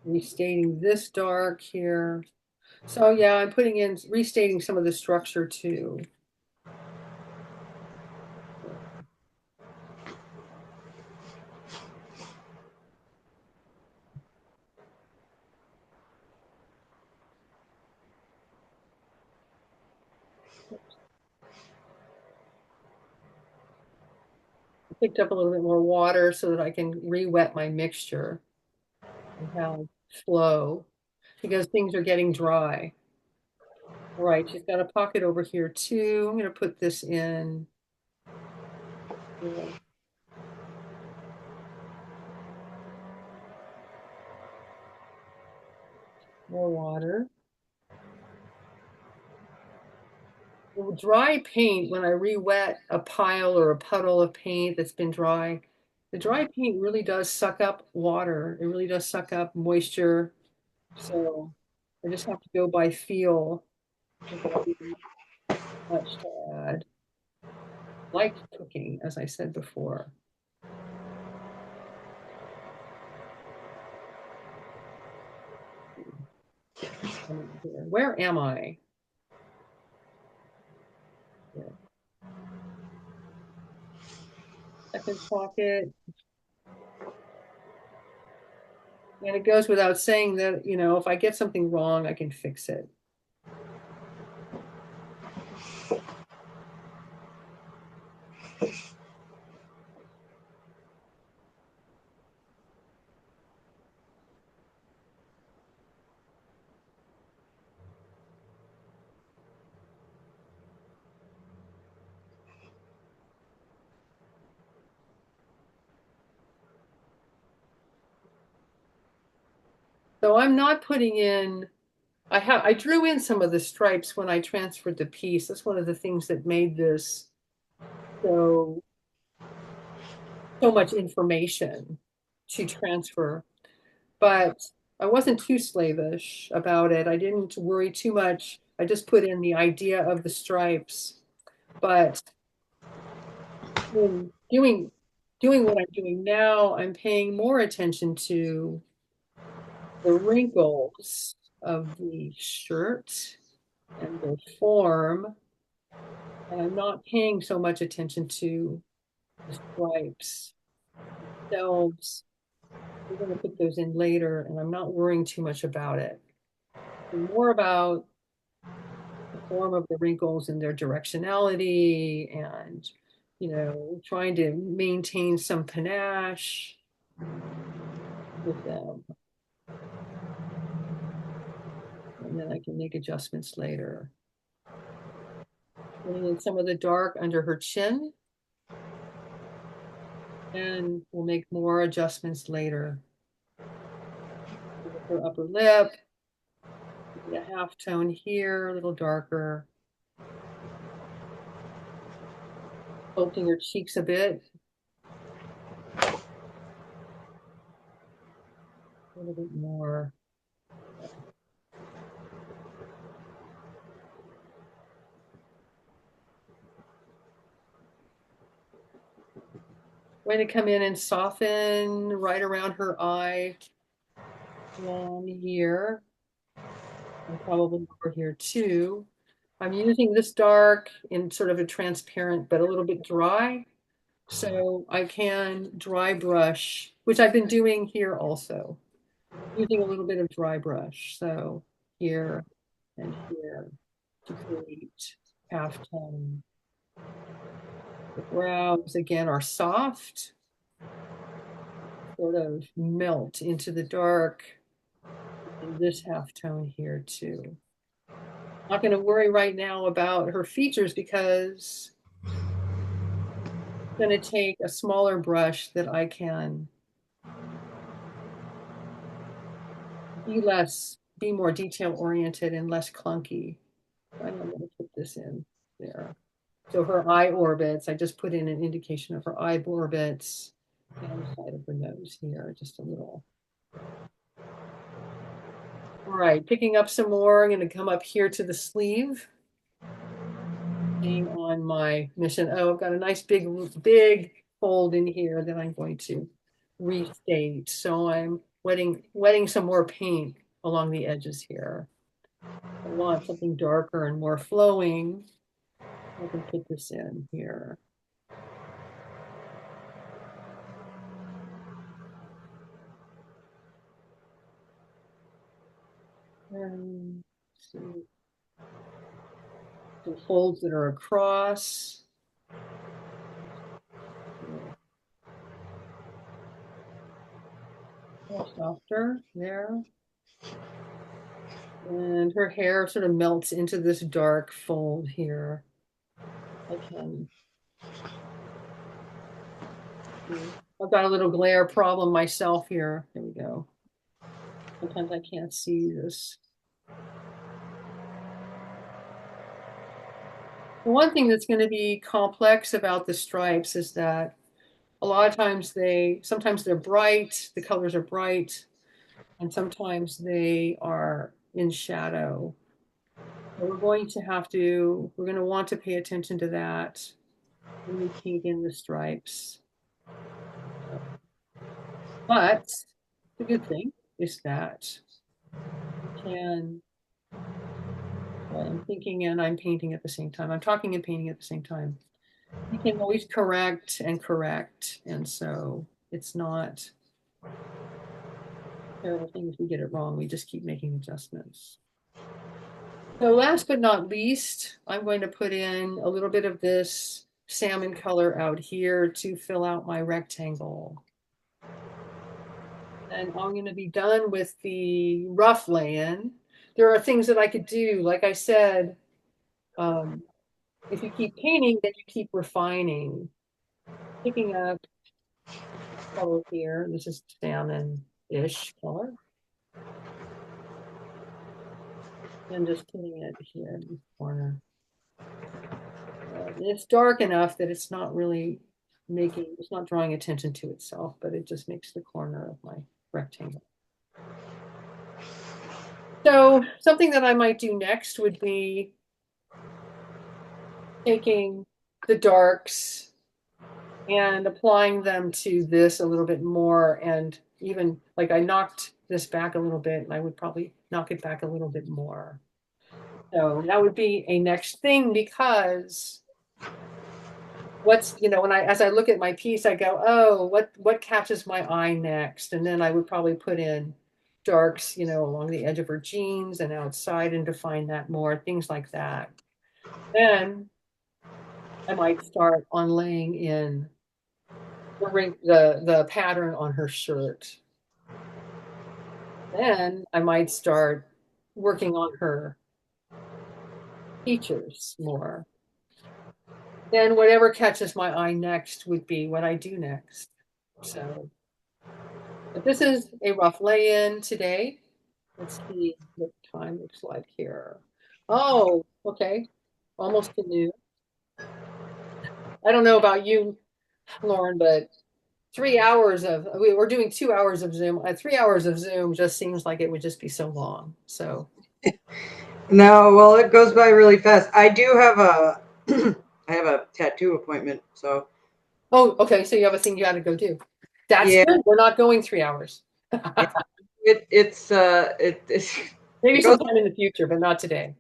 Restating this dark here. So yeah, I'm putting in, restating some of the structure too. Picked up a little bit more water so that I can re-wet my mixture. and have flow because things are getting dry. All right, she's got a pocket over here too. I'm going to put this in. Yeah. More water. The dry paint, when I re-wet a pile or a puddle of paint that's been dry, the dry paint really does suck up water. It really does suck up moisture. So I just have to go by feel without really much to add. Like cooking, as I said before. Where am I? Yeah. Second pocket. And it goes without saying that, if I get something wrong, I can fix it. So I'm not putting in, I drew in some of the stripes when I transferred the piece. That's one of the things that made this so much information to transfer. But I wasn't too slavish about it. I didn't worry too much. I just put in the idea of the stripes. But in doing what I'm doing now, I'm paying more attention to the wrinkles of the shirt and the form, and I'm not paying so much attention to the stripes themselves. We're going to put those in later, and I'm not worrying too much about it. More about the form of the wrinkles and their directionality and, trying to maintain some panache with them. And then I can make adjustments later. Putting in some of the dark under her chin. And we'll make more adjustments later. With her upper lip. A half tone here, a little darker. Sculpting her cheeks a bit. A little bit more. Going to come in and soften right around her eye along here. And probably over here too. I'm using this dark in sort of a transparent, but a little bit dry. So I can dry brush, which I've been doing here also. Using a little bit of dry brush. So here and here to create half tone. The brows again are soft, sort of melt into the dark in this half tone here too. Not going to worry right now about her features because I'm going to take a smaller brush that I can be more detail oriented and less clunky. I'm going to put this in there. So her eye orbits, I just put in an indication of her eye orbits and the side of her nose here, just a little. All right, picking up some more, I'm going to come up here to the sleeve. Staying on my mission. Oh, I've got a nice big fold in here that I'm going to restate. So I'm wetting some more paint along the edges here. I want something darker and more flowing. I can put this in here. See. Some folds that are across. little softer there. And her hair sort of melts into this dark fold here. I can. I've got a little glare problem myself here. There we go. Sometimes I can't see this. The one thing that's going to be complex about the stripes is that a lot of times sometimes they're bright, the colors are bright, and sometimes they are in shadow. So we're going to want to pay attention to that when we paint in the stripes. But the good thing is that you can, well, I'm thinking and I'm painting at the same time. I'm talking and painting at the same time. You can always correct and correct. And so it's not a terrible thing if we get it wrong. We just keep making adjustments. So last but not least, I'm going to put in a little bit of this salmon color out here to fill out my rectangle. And I'm going to be done with the rough lay-in. There are things that I could do. Like I said, if you keep painting, then you keep refining. Picking up color here. This is salmon-ish color. And just putting it here in the corner. It's dark enough that it's not really it's not drawing attention to itself, but it just makes the corner of my rectangle. So something that I might do next would be taking the darks and applying them to this a little bit more. And even like I knocked this back a little bit, and I would probably knock it back a little bit more. So that would be a next thing, because as I look at my piece, I go, oh, what catches my eye next? And then I would probably put in darks, along the edge of her jeans and outside and define that more, things like that. Then I might start on laying in the pattern on her shirt. Then I might start working on her features more. Then whatever catches my eye next would be what I do next. So, but this is a rough lay-in today. Let's see what time looks like here. Oh, okay. Almost to noon. I don't know about you, Lauren, but we're doing 2 hours of Zoom. 3 hours of Zoom just seems like it would just be so long. So No, well, it goes by really fast. I do have a I have a tattoo appointment, so oh, okay. So you have a thing you got to go do. That's yeah, good. We're not going 3 hours. yeah. It's Maybe it goes. sometime in the future, but not today.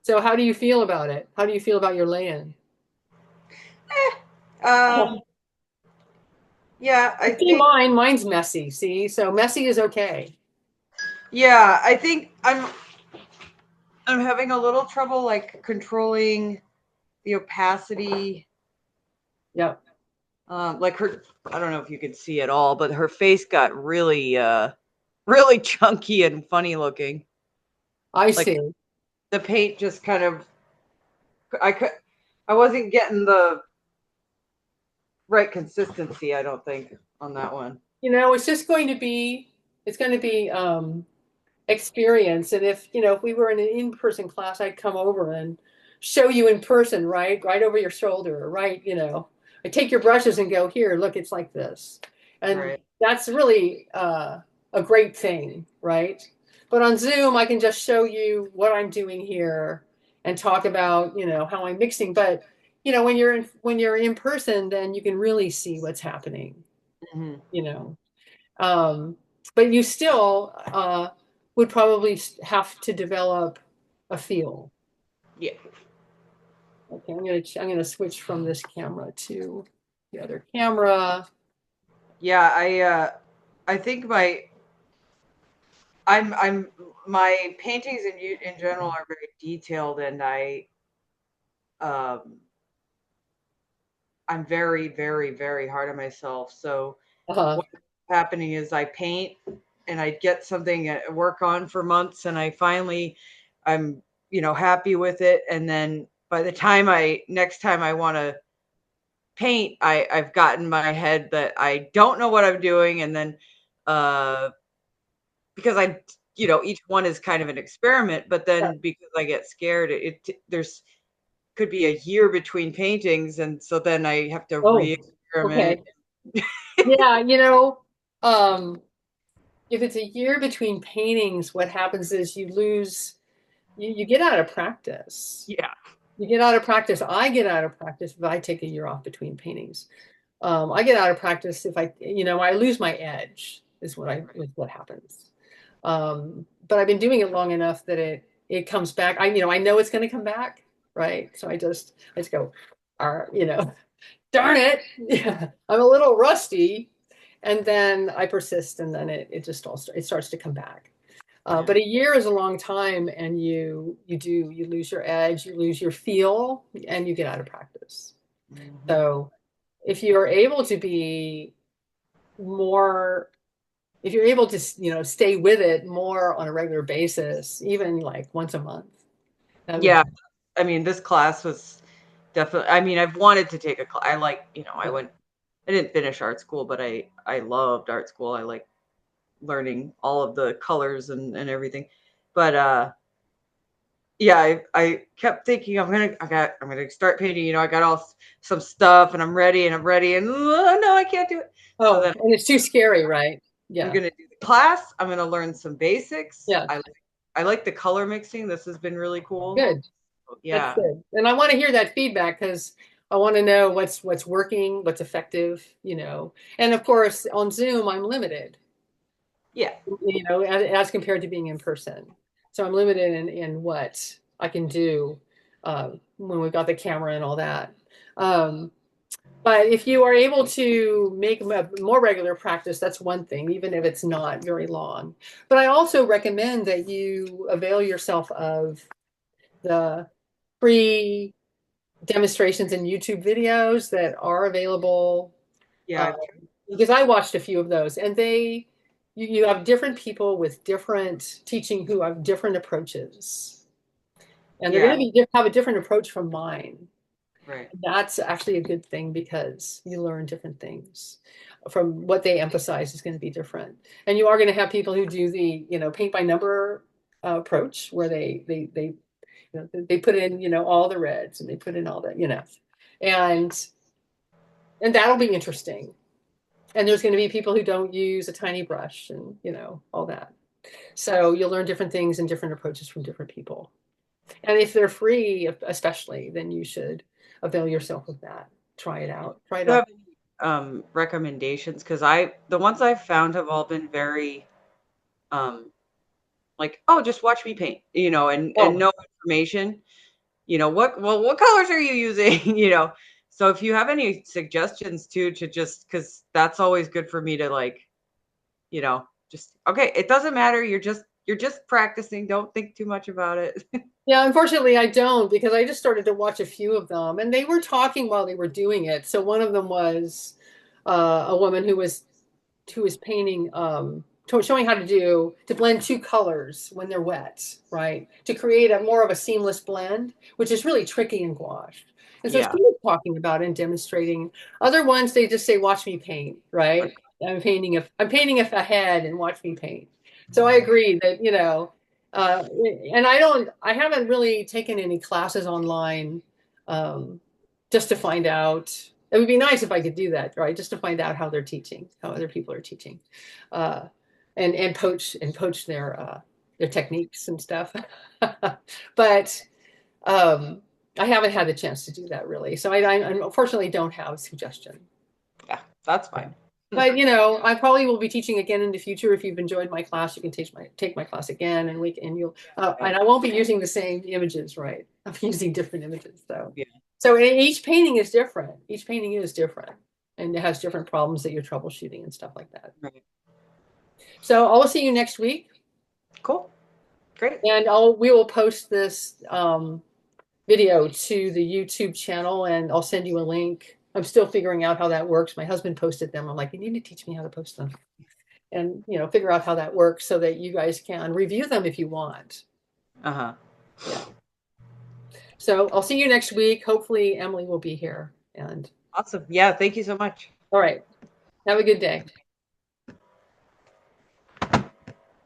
So how do you feel about it? How do you feel about your lay-in? Um, yeah, I See think mine's messy. See, so messy is okay. yeah, I think I'm having a little trouble like controlling the opacity. Yep. Like her, I don't know if you can see at all, but her face got really, really chunky and funny looking. I Like see. the paint just kind of, I wasn't getting the right consistency. I don't think on that one. It's just it's going to be experience. And if we were in an in-person class, I'd come over and show you in person, right over your shoulder, right. I take your brushes and go, here, look, it's like this. And Right. that's really a great thing, right? But on Zoom, I can just show you what I'm doing here and talk about, how I'm mixing. But, when you're in person, then you can really see what's happening, Mm-hmm. you know. Um, but you still would probably have to develop a feel. Yeah. Okay, I'm gonna switch from this camera to the other camera. Yeah. I think I'm my paintings in general are very detailed, and um I'm very, very, very hard on myself. So Uh-huh. what's happening is I paint and I get something I work on for months and I finally I'm, happy with it. And then by the time next time I want to paint, I've gotten my head that I don't know what I'm doing. And then, uh, because each one is kind of an experiment, but Yeah. then because I get scared, there's could be a year between paintings. And so then I have to Oh, re-experiment. okay. Yeah, you know, um, if it's a year between paintings, what happens is you get out of practice. Yeah. You get out of practice. I get out of practice if I take a year off between paintings. I get out of practice if I lose my edge is what happens. But I've been doing it long enough that it comes back. I know it's going to come back, right? So I just go, darn it, yeah, I'm a little rusty, and then I persist, and then it just it starts to come back. Yeah. But a year is a long time, and you lose your edge, you lose your feel, and you get out of practice. Mhm. So if you are able to be more, if you're able to stay with it more on a regular basis, even like once a month, that would Yeah. I mean, this class was definitely, I mean, I've wanted to take a class. I like, I didn't finish art school, but I loved art school. I like learning all of the colors and everything. But yeah, I kept thinking I'm gonna start painting. I got some stuff and I'm ready and no, I can't do it. So oh, then and it's too scary, right? I'm Yeah, gonna do the class. I'm gonna learn some basics. yeah, I like the color mixing. This has been really cool. good. That's Yeah, good. And I want to hear that feedback because I want to know what's working, what's effective, And of course, on Zoom, I'm limited, yeah, as compared to being in person. So I'm limited in what I can do when we've got the camera and all that. Um, but if you are able to make more regular practice, that's one thing, even if it's not very long. But I also recommend that you avail yourself of the free demonstrations and YouTube videos that are available. yeah. Uh, I've tried because this. I watched a few of those, and you have different people with different teaching who have different approaches, and they're Yeah, going to be have a different approach from mine. right. That's actually a good thing because you learn different things from what they emphasize is going to be different. And you are going to have people who do the, paint by number approach where they put in, all the reds and they put in all that, and and that'll be interesting. And there's going to be people who don't use a tiny brush and, all that. So you'll learn different things and different approaches from different people. And if they're free, especially, then you should avail yourself of that. Try it out. Try it Do you out. have any recommendations? Because the ones I've found have all been very um like, oh, just watch me paint, and Oh, no information. What colors are you using? So if you have any suggestions too, to just because that's always good for me to like, just okay, it doesn't matter. You're just practicing. Don't think too much about it. yeah, unfortunately, I don't because I just started to watch a few of them and they were talking while they were doing it. So one of them was a woman who was painting, showing how to blend two colors when they're wet, right? To create a more of a seamless blend, which is really tricky in gouache. And so she Yeah. was talking about it and demonstrating. Other ones, they just say, watch me paint, right? I'm painting a head and watch me paint. So I agree that, and I haven't really taken any classes online um, just to find out. It would be nice if I could do that, right? Just to find out how they're teaching, how other people are teaching, uh, and poach their techniques and stuff. But I haven't had the chance to do that really, so I unfortunately don't have a suggestion. Yeah, that's Yeah. fine. But I probably will be teaching again in the future. If you've enjoyed my class, you can take my class again, and you'll and I won't be using the same images, right? I'm using different images, so Yeah. each painting is different. Each painting is different, and it has different problems that you're troubleshooting and stuff like that. Right. So I'll see you next week, Cool. Great. and we will post this video to the YouTube channel, and I'll send you a link I'm still figuring out how that works. My husband posted them. I'm like, you need to teach me how to post them and, you know, figure out how that works so that you guys can review them if you want. Uh-huh. Yeah. So I'll see you next week. Hopefully Emily will be here. And Awesome. Yeah, thank you so much. all right. Have a good day.